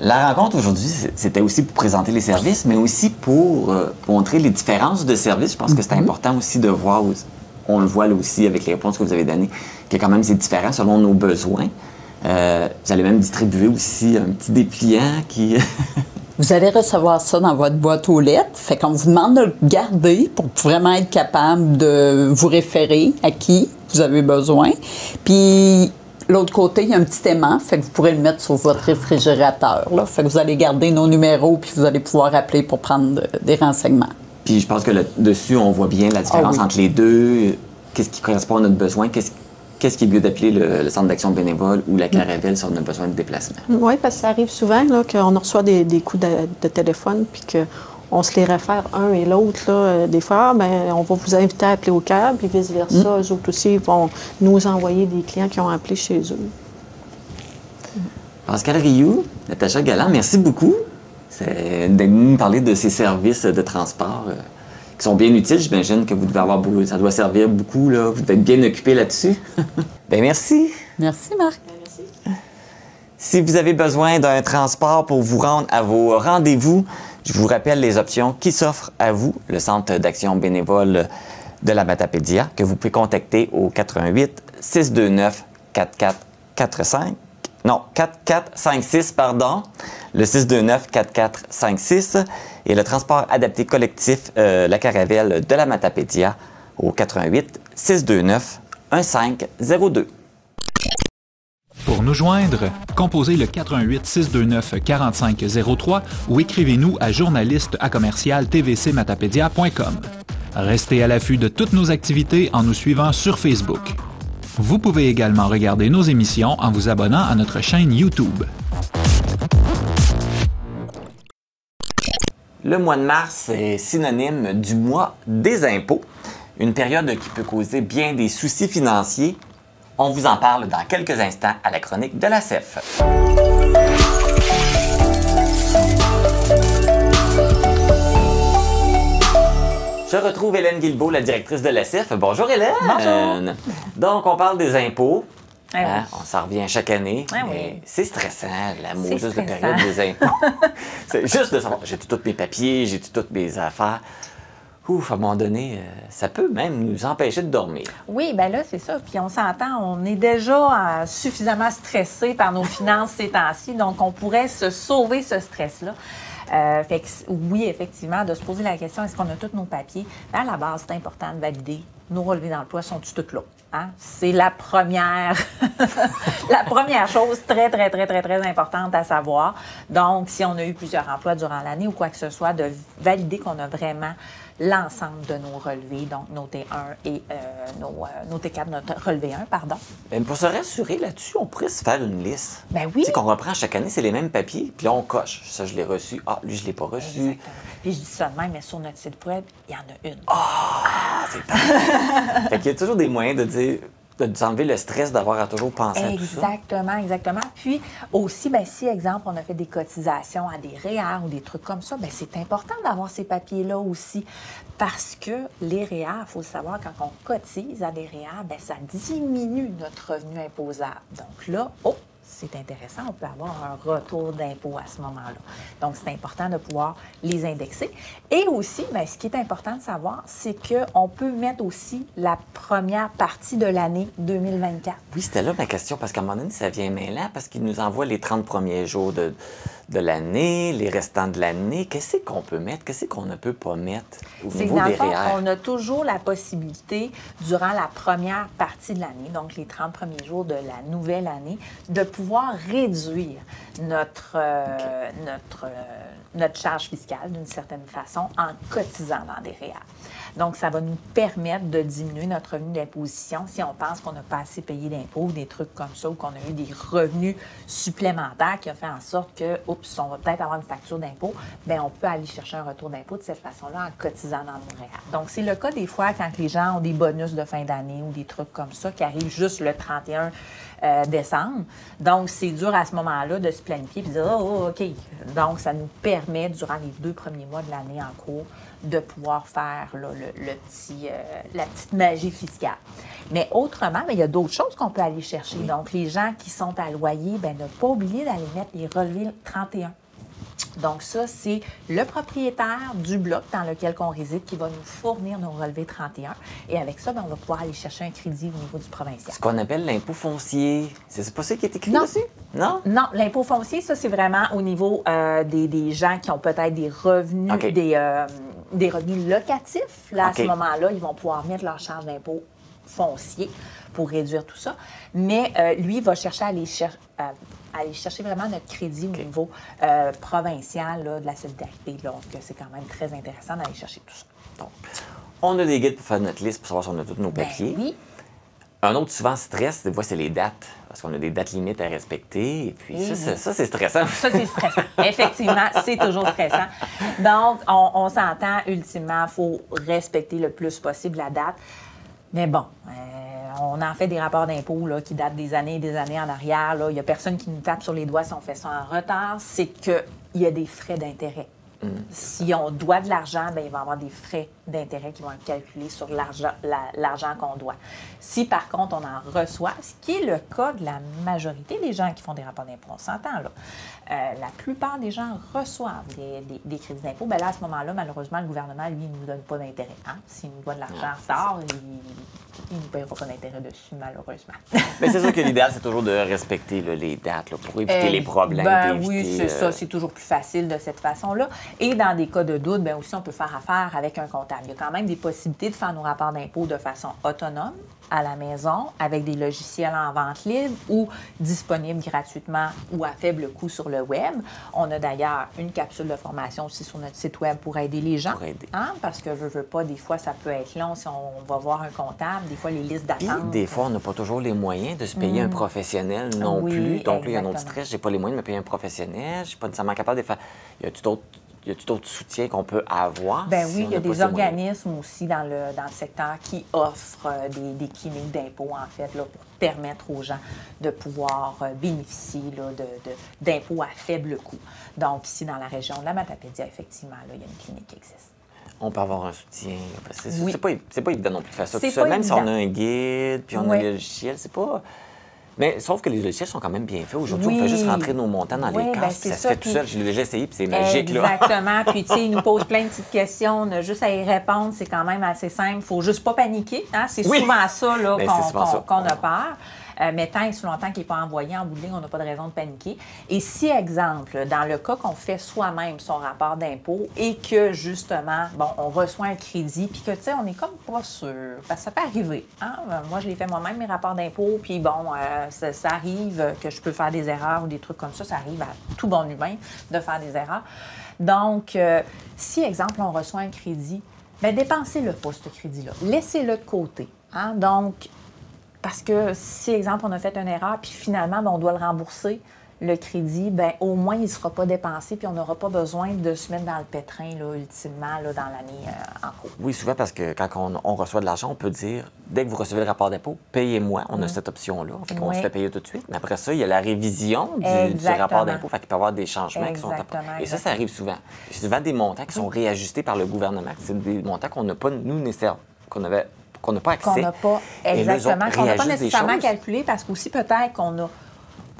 La rencontre aujourd'hui, c'était aussi pour présenter les services, mais aussi pour montrer les différences de services. Je pense que c'est important aussi de voir, on le voit là aussi avec les réponses que vous avez données, que quand même c'est différent selon nos besoins. Vous allez même distribuer aussi un petit dépliant qui... Vous allez recevoir ça dans votre boîte aux lettres. Fait qu'on vous demande de le garder pour vraiment être capable de vous référer à qui vous avez besoin. Puis... l'autre côté, il y a un petit aimant, fait que vous pourrez le mettre sur votre réfrigérateur. Là. Fait que vous allez garder nos numéros, puis vous allez pouvoir appeler pour prendre des renseignements. Puis je pense que là-dessus, on voit bien la différence entre les deux. Qu'est-ce qui correspond à notre besoin? Qu'est-ce qui est mieux d'appeler le Centre d'action bénévole ou la Caravelle si on a besoin de déplacement? Oui, parce que ça arrive souvent là, qu'on reçoit des coups de téléphone, puis qu'on se les réfère un et l'autre. Là, des fois, on va vous inviter à appeler au CAB, puis vice-versa. Eux autres aussi vont nous envoyer des clients qui ont appelé chez eux. Pascal Rioux, Natacha Galland, merci beaucoup de nous parler de ces services de transport qui sont bien utiles. J'imagine que vous devez avoir beaucoup, ça doit servir beaucoup, là. Vous devez être bien occupé là-dessus. Bien, merci. Merci, Marc. Merci. Si vous avez besoin d'un transport pour vous rendre à vos rendez-vous, je vous rappelle les options qui s'offrent à vous, le Centre d'action bénévole de la Matapédia, que vous pouvez contacter au 88 629 4445. Non, 4456, pardon. Le 629 4456. Et le transport adapté collectif, la Caravelle de la Matapédia, au 88 629 1502. Pour nous joindre, composez le 418-629-4503 ou écrivez-nous à journaliste@tvcmatapedia.com. Restez à l'affût de toutes nos activités en nous suivant sur Facebook. Vous pouvez également regarder nos émissions en vous abonnant à notre chaîne YouTube. Le mois de mars est synonyme du mois des impôts, une période qui peut causer bien des soucis financiers. On vous en parle dans quelques instants à la chronique de la CEF. Je retrouve Hélène Guilbeault, la directrice de la CEF. Bonjour Hélène! Bonjour! Donc, on parle des impôts. Ah oui. On s'en revient chaque année. Ah oui. C'est stressant, la mauvaise période des impôts. C'est juste de savoir, j'ai toutes mes papiers, j'ai toutes mes affaires. Ouf, à un moment donné, ça peut même nous empêcher de dormir. Oui, bien là, c'est ça. Puis on s'entend, on est déjà suffisamment stressé par nos finances ces temps-ci, donc on pourrait se sauver ce stress-là. Fait que, oui, effectivement, de se poser la question, est-ce qu'on a tous nos papiers? À la base, c'est important de valider. Nos relevés d'emploi sont-ils tous là? Hein? C'est la première, la première chose très, très, très, très, très importante à savoir. Donc, si on a eu plusieurs emplois durant l'année ou quoi que ce soit, de valider qu'on a vraiment l'ensemble de nos relevés, donc nos T1 et nos T4, notre relevé 1, pardon. Bien, pour se rassurer là-dessus, on pourrait se faire une liste. Ben oui. Tu sais, qu'on reprend chaque année, c'est les mêmes papiers, puis là, on coche. Ça, je l'ai reçu. Ah, lui, je l'ai pas reçu. Exactement. Puis je dis ça de même, mais sur notre site web, il y en a une. Ah, c'est parfait. Fait qu'il y a toujours des moyens de dire, de nous enlever le stress d'avoir à toujours penser à tout ça. Exactement, exactement. Puis aussi, bien, si, exemple, on a fait des cotisations à des REER ou des trucs comme ça, bien, c'est important d'avoir ces papiers-là aussi. Parce que les REER, il faut le savoir, quand on cotise à des REER, bien, ça diminue notre revenu imposable. Donc là, c'est intéressant, on peut avoir un retour d'impôt à ce moment-là. Donc, c'est important de pouvoir les indexer. Et aussi, bien, ce qui est important de savoir, c'est qu'on peut mettre aussi la première partie de l'année 2024. Oui, c'était là ma question, parce qu'à un moment donné, ça vient mêlant, parce qu'il nous envoie les 30 premiers jours de l'année, les restants de l'année. Qu'est-ce qu'on peut mettre? Qu'est-ce qu'on ne peut pas mettre au niveau des REER? On a toujours la possibilité, durant la première partie de l'année, donc les 30 premiers jours de la nouvelle année, de pouvoir réduire notre charge fiscale d'une certaine façon en cotisant dans des REER. Donc, ça va nous permettre de diminuer notre revenu d'imposition si on pense qu'on n'a pas assez payé d'impôts, des trucs comme ça, ou qu'on a eu des revenus supplémentaires qui ont fait en sorte que, oups, on va peut-être avoir une facture d'impôt, bien, on peut aller chercher un retour d'impôt de cette façon-là en cotisant dans nos REER. Donc, c'est le cas des fois quand les gens ont des bonus de fin d'année ou des trucs comme ça qui arrivent juste le 31 décembre. Donc, c'est dur à ce moment-là de se planifier et de dire « Oh, OK ». Donc, ça nous permet, durant les 2 premiers mois de l'année en cours, de pouvoir faire là, la petite magie fiscale. Mais autrement, bien, il y a d'autres choses qu'on peut aller chercher. Donc, les gens qui sont à loyer, bien, ne pas oublier d'aller mettre les relevés 31. Donc, ça, c'est le propriétaire du bloc dans lequel on réside qui va nous fournir nos relevés 31. Et avec ça, bien, on va pouvoir aller chercher un crédit au niveau du provincial. Ce qu'on appelle l'impôt foncier. C'est pas ça qui est écrit dessus? Non? Non, l'impôt foncier, ça, c'est vraiment au niveau des gens qui ont peut-être des revenus, des revenus locatifs. Là, à ce moment-là, ils vont pouvoir mettre leur charge d'impôt foncier pour réduire tout ça. Mais lui, il va chercher à aller chercher vraiment notre crédit au niveau provincial là, de la solidarité. Donc, c'est quand même très intéressant d'aller chercher tout ça. Donc, on a des guides pour faire notre liste pour savoir si on a tous nos papiers. Ben, oui. Un autre souvent stress, des fois, c'est les dates. Parce qu'on a des dates limites à respecter. Et puis, ça c'est stressant. Ça, c'est stressant. Effectivement, c'est toujours stressant. Donc, on s'entend, ultimement, il faut respecter le plus possible la date. Mais bon, on en fait des rapports d'impôts qui datent des années et des années en arrière. Il n'y a personne qui nous tape sur les doigts si on fait ça en retard. C'est qu'il y a des frais d'intérêt. Si on doit de l'argent, bien, il va y avoir des frais d'intérêt qui vont être calculés sur l'argent qu'on doit. Si, par contre, on en reçoit, ce qui est le cas de la majorité des gens qui font des rapports d'impôts, on s'entend là, la plupart des gens reçoivent des crédits d'impôt. Bien là, à ce moment-là, malheureusement, le gouvernement, lui, ne nous donne pas d'intérêt. Hein? S'il nous doit de l'argent sort, il ne nous paiera pas d'intérêt dessus, malheureusement. Mais c'est sûr que l'idéal, c'est toujours de respecter les dates pour éviter les problèmes. Oui, c'est ça. C'est toujours plus facile de cette façon-là. Et dans des cas de doute, bien aussi, on peut faire affaire avec un comptable. Il y a quand même des possibilités de faire nos rapports d'impôt de façon autonome, à la maison, avec des logiciels en vente libre ou disponibles gratuitement ou à faible coût sur le web. On a d'ailleurs une capsule de formation aussi sur notre site web pour aider les gens. Hein? Parce que, veux pas, des fois, ça peut être long si on va voir un comptable. Des fois, les listes d'attente. Des fois, on n'a pas toujours les moyens de se payer un professionnel non plus. Donc, là, il y a un autre stress. J'ai pas les moyens de me payer un professionnel. Je suis pas nécessairement capable de faire. Y a-t-il d'autres soutiens qu'on peut avoir? Bien oui, il y a des organismes aussi dans le secteur qui offrent des cliniques d'impôt, en fait, là, pour permettre aux gens de pouvoir bénéficier là, d'impôts à faible coût. Donc, ici, dans la région de la Matapédia, effectivement, là, il y a une clinique qui existe. On peut avoir un soutien. Parce que c'est pas évident non plus de faire ça tout seul. Même si on a un guide, puis on a le logiciel, c'est pas... Mais sauf que les logiciels sont quand même bien faits. Aujourd'hui, Oui. on fait juste rentrer nos montants dans les Oui, cases, puis c'est ça se fait tout puis- seul. Je l'ai déjà essayé, puis c'est magique. Là. Exactement. Puis, tu sais, ils nous posent plein de petites questions. On a juste à y répondre. C'est quand même assez simple. Il ne faut juste pas paniquer. Hein? C'est Oui. souvent ça là, Ben, c'est souvent ça. qu'on a peur. Mais tant et si longtemps qu'il n'est pas envoyé en bout de ligne, on n'a pas de raison de paniquer. Et si, exemple, dans le cas qu'on fait soi-même son rapport d'impôt et que, justement, bon, on reçoit un crédit, puis que, tu sais, on n'est comme pas sûr, parce que ça peut arriver. Hein? Moi, je l'ai fait moi-même, mes rapports d'impôt, puis bon, ça arrive que je peux faire des erreurs ou des trucs comme ça. Ça arrive à tout bon humain de faire des erreurs. Donc, si, exemple, on reçoit un crédit, bien, dépensez-le pas, ce crédit-là. Laissez-le de côté. Hein? Donc, parce que si, exemple, on a fait une erreur, puis finalement, ben, on doit le rembourser, le crédit, bien, au moins, il ne sera pas dépensé, puis on n'aura pas besoin de se mettre dans le pétrin, là, ultimement, là, dans l'année en cours. Oui, souvent, parce que quand on reçoit de l'argent, on peut dire, dès que vous recevez le rapport d'impôt, payez-moi. On a cette option-là. Fait qu'on se fait payer tout de suite. Mais après ça, il y a la révision du rapport d'impôt. Fait qu'il peut y avoir des changements qui sont apportés. Et ça arrive souvent. C'est souvent des montants qui sont réajustés par le gouvernement. C'est des montants qu'on n'a pas, nous, nécessairement, qu'on n'a pas accès. Qu'on n'a pas, exactement, qu'on n'a pas nécessairement calculé, parce qu'aussi, peut-être qu'on n'a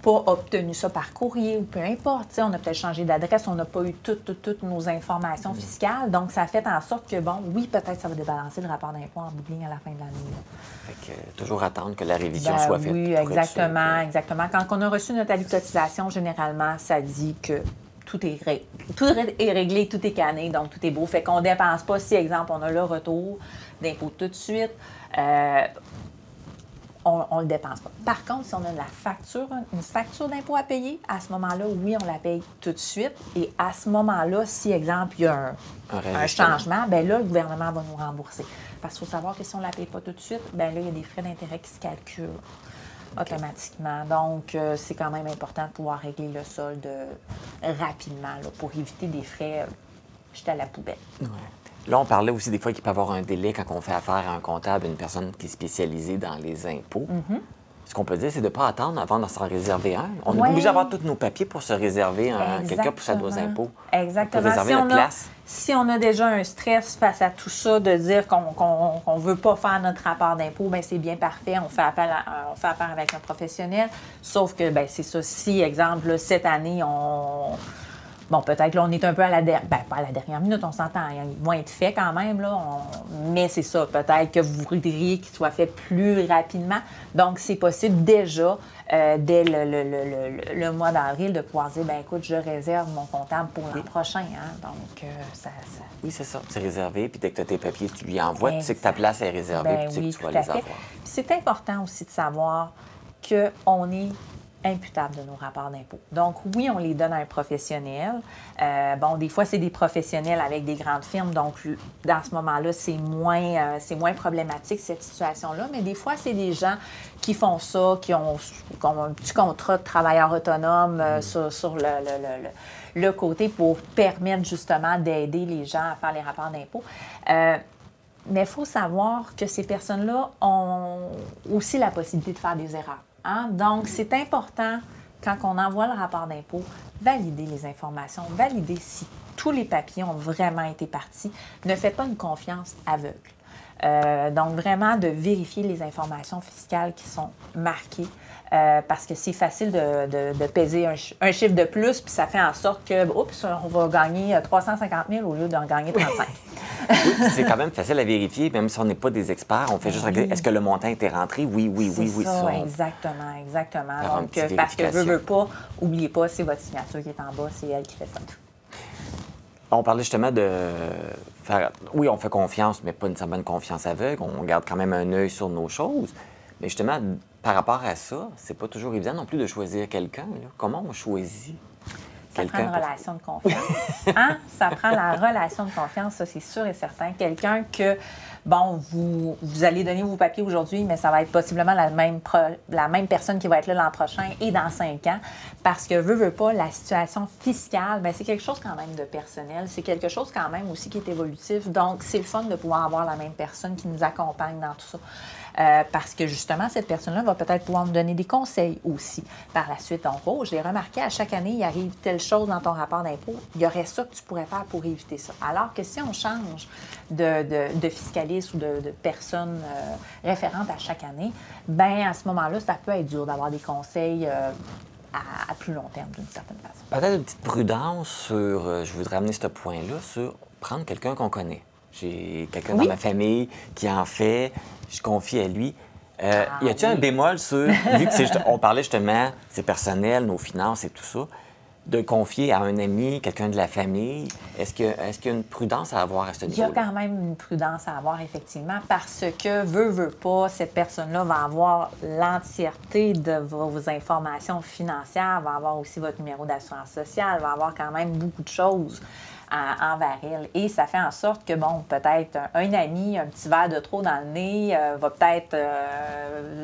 pas obtenu ça par courrier ou peu importe. On a peut-être changé d'adresse, on n'a pas eu toutes nos informations fiscales. Donc, ça fait en sorte que, bon, oui, peut-être ça va débalancer le rapport d'impôt en bout de ligne à la fin de l'année. Fait que toujours attendre que la révision soit faite. Oui, exactement, exactement. Quand on a reçu notre avis de cotisation, généralement, ça dit que tout est réglé, tout est canné, donc tout est beau. Fait qu'on ne dépense pas. Si, exemple, on a le retour d'impôt tout de suite, on ne le dépense pas. Par contre, si on a une facture d'impôt à payer, à ce moment-là, oui, on la paye tout de suite. Et à ce moment-là, si, exemple, il y a un changement, bien là, le gouvernement va nous rembourser. Parce qu'il faut savoir que si on ne la paye pas tout de suite, bien là, il y a des frais d'intérêt qui se calculent automatiquement. Donc, c'est quand même important de pouvoir régler le solde rapidement là, pour éviter des frais jetés à la poubelle. Ouais. Là, on parlait aussi des fois qu'il peut y avoir un délai quand on fait affaire à un comptable, une personne qui est spécialisée dans les impôts. Ce qu'on peut dire, c'est de ne pas attendre avant de s'en réserver un. On est obligé d'avoir tous nos papiers pour se réserver quelqu'un pour faire nos impôts. Exactement. Pour réserver notre place. Si on a déjà un stress face à tout ça, de dire qu'on ne veut pas faire notre rapport d'impôt, bien c'est bien parfait. On fait affaire avec un professionnel. Sauf que, bien c'est ça. Si, exemple, là, cette année, bon, peut-être là, on est un peu à la dernière... Bien, pas à la dernière minute, on s'entend. Ils vont être faits quand même, là. Mais c'est ça, peut-être que vous voudriez qu'ils soient faits plus rapidement. Donc, c'est possible déjà, dès le mois d'avril, de pouvoir dire, bien, écoute, je réserve mon comptable pour l'an prochain. Hein? Donc, ça... Oui, c'est ça. C'est réservé, puis dès que tu as tes papiers, tu lui envoies. Tu sais que ta place est réservée, puis tu sais que tu vas les avoir. Puis c'est important aussi de savoir qu'on est imputables de nos rapports d'impôt. Donc, oui, on les donne à un professionnel. Bon, des fois, c'est des professionnels avec des grandes firmes, donc dans ce moment-là, c'est moins problématique, cette situation-là. Mais des fois, c'est des gens qui font ça, qui ont un petit contrat de travailleur autonome sur le côté pour permettre justement d'aider les gens à faire les rapports d'impôt. Mais il faut savoir que ces personnes-là ont aussi la possibilité de faire des erreurs. Hein? Donc, c'est important, quand on envoie le rapport d'impôt, valider les informations, valider si tous les papiers ont vraiment été partis. Ne faites pas une confiance aveugle. Donc, vraiment de vérifier les informations fiscales qui sont marquées, parce que c'est facile de peser un chiffre de plus, puis ça fait en sorte que, oups, on va gagner 350 000 au lieu d'en gagner 35 000. Oui, c'est quand même facile à vérifier, même si on n'est pas des experts. On fait juste regarder, est-ce que le montant a été rentré? Oui. Ça, exactement. Donc, parce que veut pas, oubliez pas, c'est votre signature qui est en bas, c'est elle qui fait ça. On parlait justement de faire... Oui, on fait confiance, mais pas nécessairement une confiance aveugle. On garde quand même un œil sur nos choses. Mais justement, par rapport à ça, c'est pas toujours évident non plus de choisir quelqu'un. Comment on choisit? Ça prend une relation de confiance. Hein? Ça prend la relation de confiance, ça, c'est sûr et certain. Quelqu'un que, bon, vous allez donner vos papiers aujourd'hui, mais ça va être possiblement la même personne qui va être là l'an prochain et dans 5 ans. Parce que, veut pas, la situation fiscale, bien, c'est quelque chose quand même de personnel. C'est quelque chose quand même aussi qui est évolutif. Donc, c'est le fun de pouvoir avoir la même personne qui nous accompagne dans tout ça. parce que justement, cette personne-là va peut-être pouvoir nous donner des conseils aussi par la suite. Donc, oh, j'ai remarqué, à chaque année, il arrive telle chose dans ton rapport d'impôt, il y aurait ça que tu pourrais faire pour éviter ça. Alors que si on change de fiscaliste ou de personne référente à chaque année, bien, à ce moment-là, ça peut être dur d'avoir des conseils à plus long terme, d'une certaine façon. Peut-être une petite prudence sur, je voudrais amener ce point-là, sur prendre quelqu'un qu'on connaît. J'ai quelqu'un dans ma famille qui en fait, je confie à lui. Y a-t-il un bémol sur, vu que on parlait justement, c'est personnel, nos finances et tout ça, de confier à un ami, quelqu'un de la famille, est-ce qu'il y a une prudence à avoir à ce niveau-là? Il y a quand même une prudence à avoir, effectivement, parce que, veut pas, cette personne-là va avoir l'entièreté de vos informations financières, va avoir aussi votre numéro d'assurance sociale, va avoir quand même beaucoup de choses envers elle. Et ça fait en sorte que, bon, peut-être un ami, un petit verre de trop dans le nez, va peut-être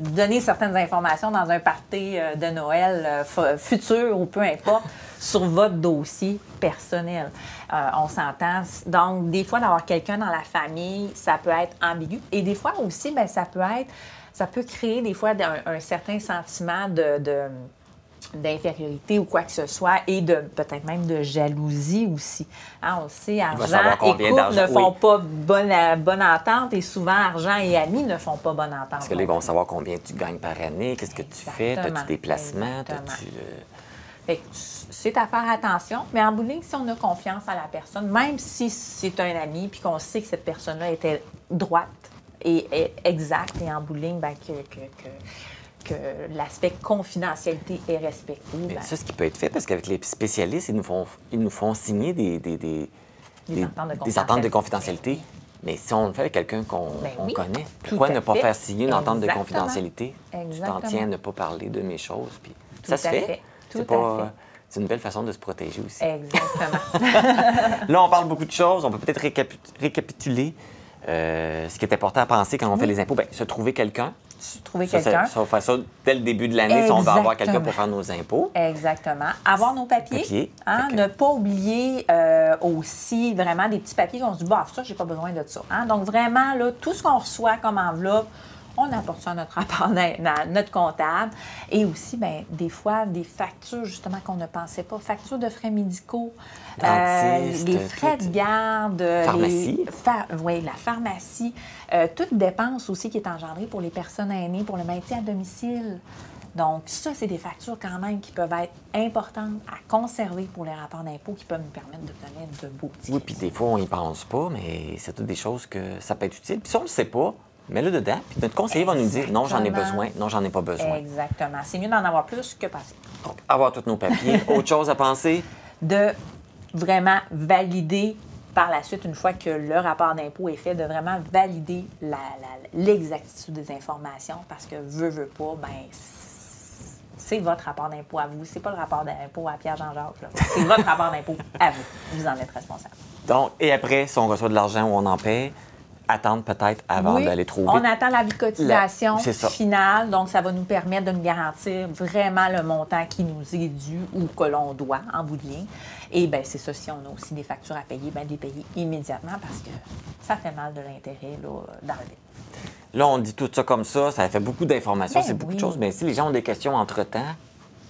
donner certaines informations dans un party de Noël futur ou peu importe, sur votre dossier personnel. On s'entend. Donc, des fois, d'avoir quelqu'un dans la famille, ça peut être ambigu. Et des fois aussi, bien, ça peut créer des fois un certain sentiment d'infériorité ou quoi que ce soit, et peut-être même de jalousie aussi. Hein, on sait, argent et couple ne font pas bonne entente, et souvent, argent et amis ne font pas bonne entente. Parce que là, ils vont savoir combien tu gagnes par année, qu'est-ce que tu fais, as-tu des placements, c'est à faire attention, mais en bout de ligne, si on a confiance à la personne, même si c'est un ami, puis qu'on sait que cette personne-là était droite et exacte, et en bout de ligne, bien, que l'aspect confidentialité est respecté. Mais ça, ce qui peut être fait, parce qu'avec les spécialistes, ils nous font signer des ententes de confidentialité. Mais si on le fait avec quelqu'un qu'on connaît, pourquoi ne pas faire signer une entente de confidentialité? Tu t'en tiens à ne pas parler de mes choses. Puis ça se fait. C'est une belle façon de se protéger aussi. Exactement. Là, on parle beaucoup de choses. On peut peut-être récapituler ce qui est important à penser quand on fait les impôts. Bien, se trouver quelqu'un. quelqu'un. Ça, on fait ça dès le début de l'année si on veut avoir quelqu'un pour faire nos impôts. Exactement. Avoir nos papiers. Hein, ne pas oublier aussi vraiment des petits papiers qu'on se dit, bah, ça, j'ai pas besoin de ça. Hein? Donc, vraiment, là, tout ce qu'on reçoit comme enveloppe, on apporte ça à notre rapport, notre comptable. Et aussi, bien, des fois, des factures, justement, qu'on ne pensait pas. Factures de frais médicaux, les frais de garde, pharmacie. La pharmacie. Toute dépense aussi qui est engendrée pour les personnes aînées, pour le maintien à domicile. Donc, ça, c'est des factures quand même qui peuvent être importantes à conserver pour les rapports d'impôts qui peuvent nous permettre d'obtenir de beaux petits. Oui, puis des fois, on n'y pense pas, mais c'est toutes des choses que ça peut être utile. Puis si on ne le sait pas, mets-le dedans, puis notre conseiller va nous dire non, j'en ai besoin, non, j'en ai pas besoin. Exactement. C'est mieux d'en avoir plus que passer. Donc, avoir tous nos papiers. Autre chose à penser? De vraiment valider par la suite, une fois que le rapport d'impôt est fait, de vraiment valider l'exactitude des informations, parce que veut pas, bien, c'est votre rapport d'impôt à vous. C'est pas le rapport d'impôt à Pierre-Jean-Jacques. C'est votre rapport d'impôt à vous. Vous en êtes responsable. Donc, et après, si on reçoit de l'argent ou on en paie, attendre peut-être avant d'aller trop vite. On attend la cotisation finale, donc ça va nous permettre de nous garantir vraiment le montant qui nous est dû ou que l'on doit en bout de ligne. Et bien, c'est ça, si on a aussi des factures à payer, bien, les payer immédiatement parce que ça fait mal de l'intérêt dans le vide. Là, on dit tout ça comme ça fait beaucoup d'informations, c'est beaucoup de choses, mais si les gens ont des questions entre-temps,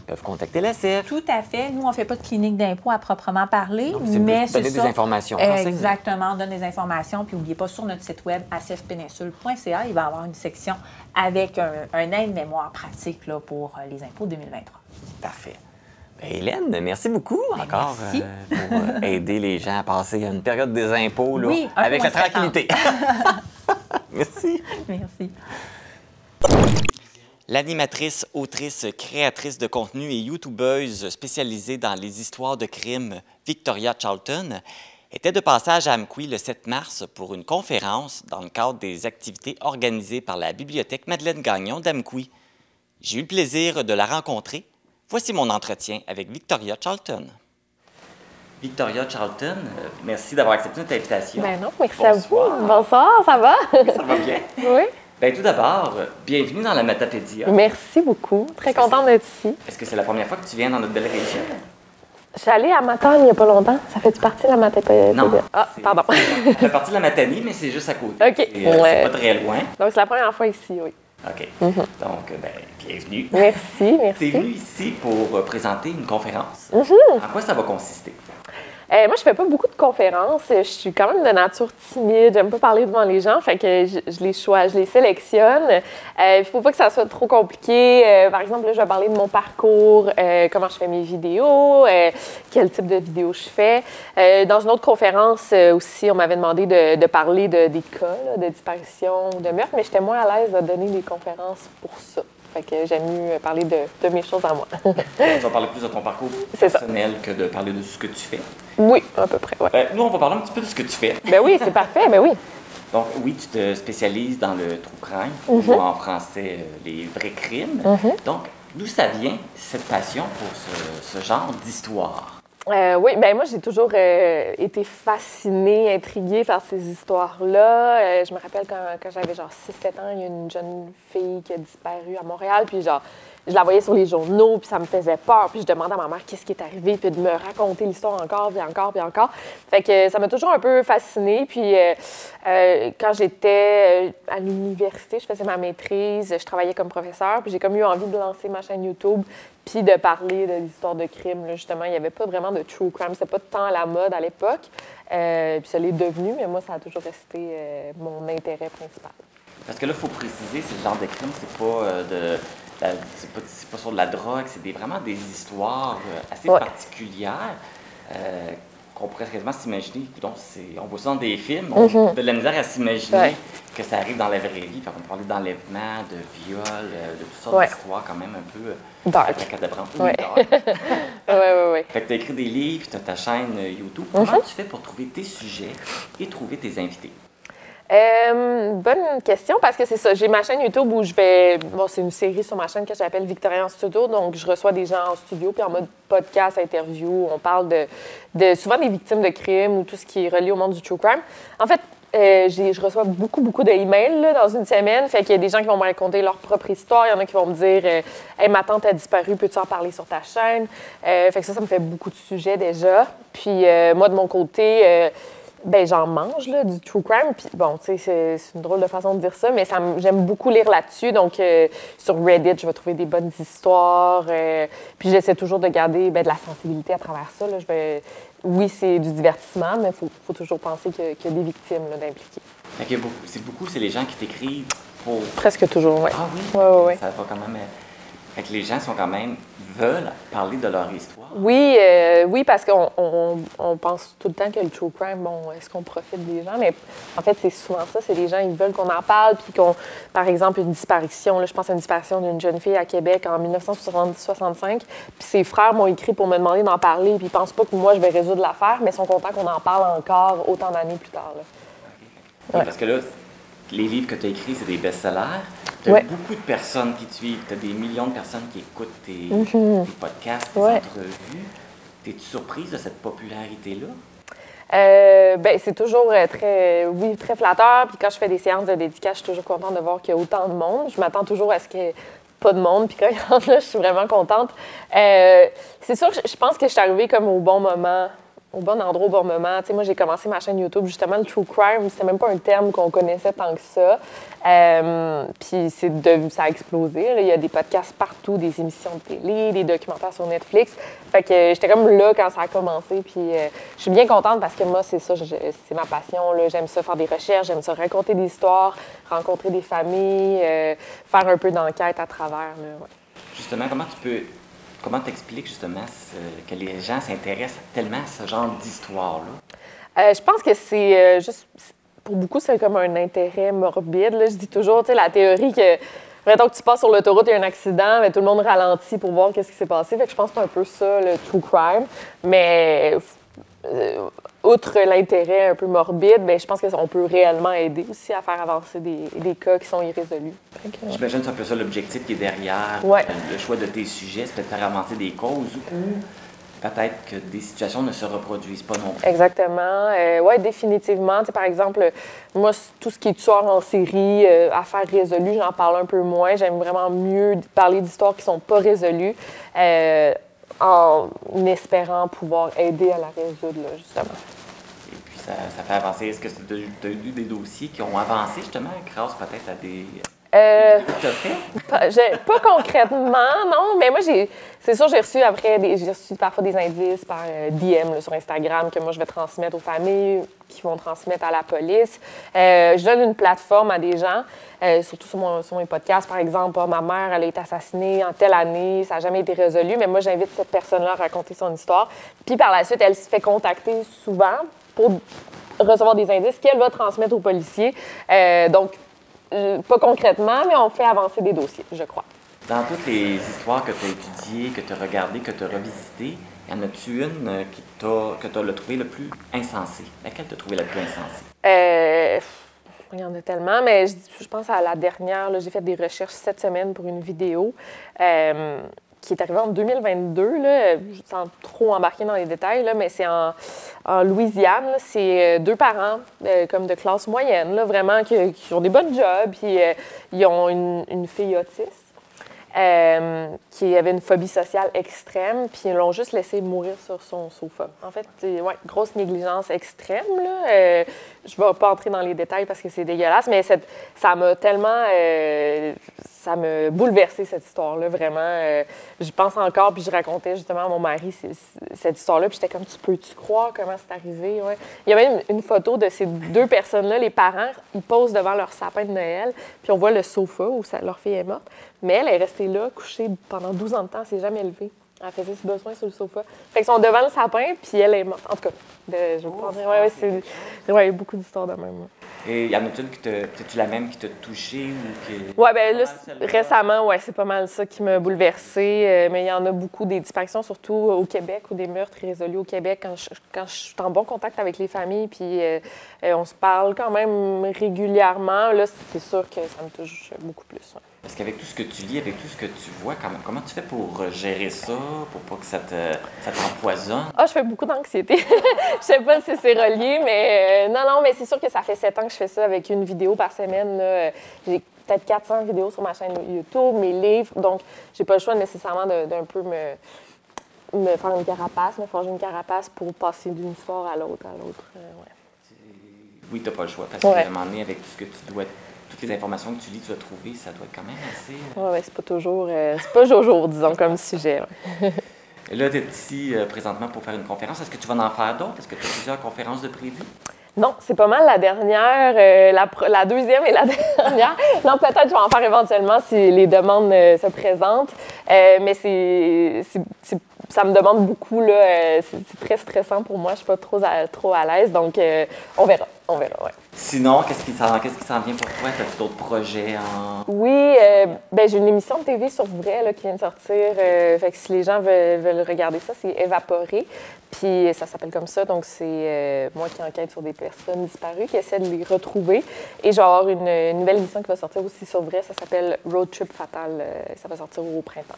peuvent contacter la CIF. Tout à fait. Nous, on ne fait pas de clinique d'impôt à proprement parler, mais c'est donner des informations. Exactement, on donne des informations. Puis n'oubliez pas, sur notre site web, acfpeninsule.ca, il va y avoir une section avec un aide-mémoire pratique là, pour les impôts 2023. Parfait. Bien, Hélène, merci beaucoup encore pour aider les gens à passer une période des impôts là, avec la tranquillité. Merci. Merci. L'animatrice, autrice, créatrice de contenu et youtubeuse spécialisée dans les histoires de crimes, Victoria Charlton, était de passage à Amqui le 7 mars pour une conférence dans le cadre des activités organisées par la Bibliothèque Madeleine Gagnon d'Amqui. J'ai eu le plaisir de la rencontrer. Voici mon entretien avec Victoria Charlton. Victoria Charlton, merci d'avoir accepté notre invitation. Ben non, merci à vous. Bonsoir, ça va? Ça va bien. Oui. Bien, tout d'abord, bienvenue dans la Matapédia. Merci beaucoup. Très contente d'être ici. Est-ce que c'est la première fois que tu viens dans notre belle région? Je suis allée à Matane il n'y a pas longtemps. Ça fait partie de la Matane? Non. Ah, pardon. Ça fait partie de la Matanie, mais c'est juste à côté. OK. C'est pas très loin. Donc, c'est la première fois ici, oui. OK. Donc, bienvenue. Merci, merci. Tu es venu ici pour présenter une conférence. En quoi ça va consister? Moi, je fais pas beaucoup de conférences. Je suis quand même de nature timide. J'aime pas parler devant les gens, fait que je les sélectionne. Il faut pas que ça soit trop compliqué. Par exemple, là, je vais parler de mon parcours, comment je fais mes vidéos, quel type de vidéos je fais. Dans une autre conférence aussi, on m'avait demandé de parler des cas là, de disparition ou de meurtre, mais j'étais moins à l'aise de donner des conférences pour ça. Fait que j'aime mieux parler de mes choses à moi. Tu vas parler plus de ton parcours personnel que de parler de ce que tu fais. Oui, à peu près, oui. Nous, on va parler un petit peu de ce que tu fais. Ben oui, c'est parfait, ben oui. Donc, oui, tu te spécialises dans le true crime, ou en français, les vrais crimes. Donc, d'où ça vient, cette passion pour ce genre d'histoire? Oui, ben moi, j'ai toujours été fascinée, intriguée par ces histoires-là. Je me rappelle quand j'avais genre 6-7 ans, il y a une jeune fille qui a disparu à Montréal, puis genre, je la voyais sur les journaux, puis ça me faisait peur, puis je demandais à ma mère qu'est-ce qui est arrivé, puis de me raconter l'histoire encore, puis encore, puis encore. Fait que ça m'a toujours un peu fascinée, puis quand j'étais à l'université, je faisais ma maîtrise, je travaillais comme professeur, puis j'ai comme eu envie de lancer ma chaîne YouTube, puis de parler de l'histoire de crime. Là, justement, il n'y avait pas vraiment de true crime, c'était pas tant à la mode à l'époque, puis ça l'est devenu, mais moi, ça a toujours resté mon intérêt principal. Parce que là, il faut préciser, c'est le genre de crime, c'est pas c'est pas sur de la drogue, c'est vraiment des histoires assez particulières qu'on pourrait quasiment s'imaginer. On voit ça dans des films, on a de la misère à s'imaginer que ça arrive dans la vraie vie. On peut parler d'enlèvement, de viol, de toutes sortes d'histoires quand même un peu dark. Oui, dark. Oui. Fait que tu as écrit des livres, tu as ta chaîne YouTube. Comment tu fais pour trouver tes sujets et trouver tes invités? Bonne question, parce que c'est ça. J'ai ma chaîne YouTube où je vais... Bon, c'est une série sur ma chaîne que j'appelle Victoria en studio. Donc, je reçois des gens en studio, puis en mode podcast, interview. On parle de souvent des victimes de crimes ou tout ce qui est relié au monde du true crime. En fait, je reçois beaucoup d'emails là, dans une semaine. Fait qu'il y a des gens qui vont me raconter leur propre histoire. Il y en a qui vont me dire hey, ma tante a disparu, peux-tu en parler sur ta chaîne? Fait que ça me fait beaucoup de sujets déjà. Puis moi, de mon côté... ben j'en mange, là, du true crime. Puis bon, tu sais, c'est une drôle de façon de dire ça, mais j'aime beaucoup lire là-dessus. Donc, sur Reddit, je vais trouver des bonnes histoires. Puis j'essaie toujours de garder de la sensibilité à travers ça. Là. Oui, c'est du divertissement, mais il faut toujours penser qu'il y a des victimes d'impliquer. C'est les gens qui t'écrivent pour... Presque toujours, oui. Ah oui? Oui. Ça va quand même... Fait que les gens veulent parler de leur histoire. Oui, parce qu'on pense tout le temps que le true crime, bon, est-ce qu'on profite des gens? Mais en fait, c'est souvent ça, c'est les gens, ils veulent qu'on en parle, puis par exemple, une disparition, là, je pense à une disparition d'une jeune fille à Québec en 1965, puis ses frères m'ont écrit pour me demander d'en parler, puis ils pensent pas que moi, je vais résoudre l'affaire, mais ils sont contents qu'on en parle encore autant d'années plus tard. Là. Okay. Oui, parce que là, les livres que tu as écrits, c'est des best-sellers. Tu as beaucoup de personnes qui te suivent. Tu as des millions de personnes qui écoutent tes podcasts, tes entrevues. Es-tu surprise de cette popularité-là? Ben, c'est toujours très flatteur. Puis quand je fais des séances de dédicace, je suis toujours contente de voir qu'il y a autant de monde. Je m'attends toujours à ce qu'il n'y ait pas de monde. Puis quand il y en a, je suis vraiment contente. C'est sûr, je pense que je suis arrivée comme au bon moment. Au bon endroit, au bon moment. Tu sais, moi, j'ai commencé ma chaîne YouTube, justement, le true crime, c'était même pas un terme qu'on connaissait tant que ça. Puis ça a explosé. Là. Il y a des podcasts partout, des émissions de télé, des documentaires sur Netflix. Fait que j'étais comme là quand ça a commencé. Puis je suis bien contente parce que moi, c'est ça, c'est ma passion. Là. J'aime ça faire des recherches, j'aime ça raconter des histoires, rencontrer des familles, faire un peu d'enquête à travers. Là, Justement, Comment t'expliques justement que les gens s'intéressent tellement à ce genre d'histoire-là? Je pense que c'est juste... Pour beaucoup, c'est comme un intérêt morbide. Là. Je dis toujours, tu sais, la théorie que... Mettons que tu passes sur l'autoroute, il y a un accident, mais tout le monde ralentit pour voir qu'est-ce qui s'est passé. Fait que je pense que c'est un peu ça, le true crime. Mais... outre l'intérêt un peu morbide, bien, je pense qu'on peut réellement aider aussi à faire avancer des cas qui sont irrésolus. J'imagine que c'est un peu ça l'objectif qui est derrière le choix de tes sujets, c'est peut-être faire avancer des causes ou peut-être que des situations ne se reproduisent pas non plus. Exactement. Oui, définitivement. Tu sais, par exemple, moi, tout ce qui est tueur en série, affaires résolues, j'en parle un peu moins. J'aime vraiment mieux parler d'histoires qui ne sont pas résolues. en espérant pouvoir aider à la résoudre, là, justement. Et puis, ça fait avancer. Est-ce que tu as eu des dossiers qui ont avancé, justement, grâce peut-être à des... Pas concrètement, non, mais moi, c'est sûr, j'ai reçu parfois des indices par DM là, sur Instagram que moi, je vais transmettre aux familles, qui vont transmettre à la police. Je donne une plateforme à des gens, surtout sur mes podcasts, par exemple. Ma mère, elle a été assassinée en telle année, ça n'a jamais été résolu, mais moi, j'invite cette personne-là à raconter son histoire. Puis par la suite, elle se fait contacter souvent pour recevoir des indices qu'elle va transmettre aux policiers. Donc, pas concrètement, mais on fait avancer des dossiers, je crois. Dans toutes les histoires que tu as étudiées, que tu as regardées, que tu as revisitées, y en a-tu une que tu as trouvé le plus insensée? Laquelle tu as trouvé la plus insensée? Il y en a tellement, mais je pense à la dernière. J'ai fait des recherches cette semaine pour une vidéo qui est arrivée en 2022. Là, sans trop embarquer dans les détails, là, mais c'est en Louisiane. C'est 2 parents comme de classe moyenne, là, vraiment, qui ont des bonnes jobs. Puis ils ont une fille autiste qui avait une phobie sociale extrême, puis ils l'ont juste laissé mourir sur son sofa. En fait, ouais, grosse négligence extrême, là. Je ne vais pas entrer dans les détails parce que c'est dégueulasse, mais ça m'a tellement... ça m'a bouleversé, cette histoire-là, vraiment. J'y pense encore, puis je racontais justement à mon mari cette histoire-là, puis j'étais comme, tu peux-tu croire comment c'est arrivé? Ouais. Il y a même une photo de ces 2 personnes-là, les parents, ils posent devant leur sapin de Noël, puis on voit le sofa où leur fille est morte, mais elle est restée là, couchée pendant 12 ans de temps, elle s'est jamais levée. Elle faisait ses besoins sur le sofa. Fait qu'ils sont devant le sapin, puis elle est morte. En tout cas, je veux pas dire. Ouais, il y a beaucoup d'histoires de même. Et y en a-t-il c'est-tu la même qui t'a touchée ou qui... Ouais, ben là, récemment, ouais, c'est pas mal ça qui m'a bouleversée. Mais il y en a beaucoup des disparitions, surtout au Québec, ou des meurtres irrésolus au Québec, quand je suis en bon contact avec les familles, puis on se parle quand même régulièrement. Là, c'est sûr que ça me touche beaucoup plus. Ouais. Parce qu'avec tout ce que tu lis, avec tout ce que tu vois, comment tu fais pour gérer ça, pour pas que ça t'empoisonne? Ah, je fais beaucoup d'anxiété. Je sais pas si c'est relié, mais non, mais c'est sûr que ça fait 7 ans que je fais ça avec une vidéo par semaine. Là. J'ai peut-être 400 vidéos sur ma chaîne YouTube, mes livres, donc j'ai pas le choix nécessairement d'un peu me faire une carapace, me forger une carapace pour passer d'une histoire à l'autre, ouais. Oui, t'as pas le choix, parce qu'à un moment donné, avec tout ce que tu dois... Toutes les informations que tu lis, tu vas trouver, ça doit être quand même assez... Oui, c'est pas toujours, disons, comme sujet. Ouais. Et là, tu es ici présentement pour faire une conférence. Est-ce que tu vas en faire d'autres? Est-ce que tu as plusieurs conférences de prévues? Non, c'est pas mal la dernière, la deuxième et la dernière. Non, peut-être je vais en faire éventuellement si les demandes se présentent. Mais ça me demande beaucoup, là. C'est très stressant pour moi. Je suis pas trop à l'aise, donc on verra, ouais. Sinon, qu'est-ce qui s'en vient pour toi? As-tu d'autres projets en... Oui, j'ai une émission de TV sur Vrai là, qui vient de sortir. Fait que si les gens veulent regarder ça, c'est Évaporé. Puis ça s'appelle comme ça. Donc, c'est moi qui enquête sur des personnes disparues, qui essaie de les retrouver. Et je vais avoir une nouvelle émission qui va sortir aussi sur Vrai. Ça s'appelle Road Trip Fatal. Ça va sortir au printemps.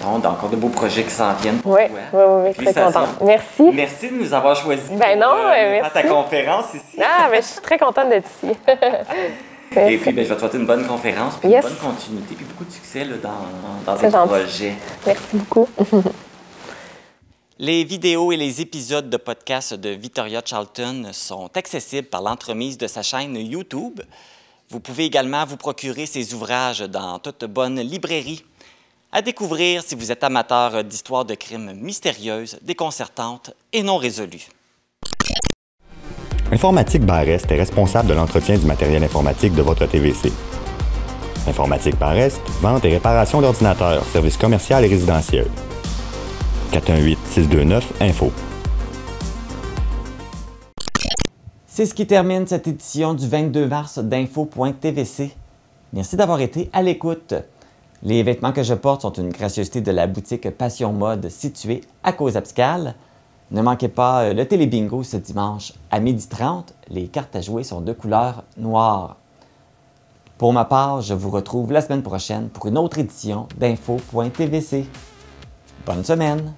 Donc, encore de beaux projets qui s'en viennent pour toi. Oui, très contente. Merci. Merci de nous avoir choisis pour merci. ta conférence ici. Je suis très contente d'être ici. Et puis, je vais te souhaiter une bonne conférence, puis une bonne continuité, puis beaucoup de succès là, dans tes projets. Merci beaucoup. Les vidéos et les épisodes de podcast de Victoria Charlton sont accessibles par l'entremise de sa chaîne YouTube. Vous pouvez également vous procurer ses ouvrages dans toute bonne librairie. À découvrir si vous êtes amateur d'histoires de crimes mystérieuses, déconcertantes et non résolues. Informatique Barest est responsable de l'entretien du matériel informatique de votre TVC. Informatique Barest, vente et réparation d'ordinateurs, services commerciaux et résidentiels. 418-629-INFO. C'est ce qui termine cette édition du 22 mars d'Info.tvc. Merci d'avoir été à l'écoute. Les vêtements que je porte sont une gracieuseté de la boutique Passion Mode située à Cause-Abscale. Ne manquez pas le télébingo ce dimanche à 12h30. Les cartes à jouer sont de couleur noire. Pour ma part, je vous retrouve la semaine prochaine pour une autre édition d'Info.tvc. Bonne semaine!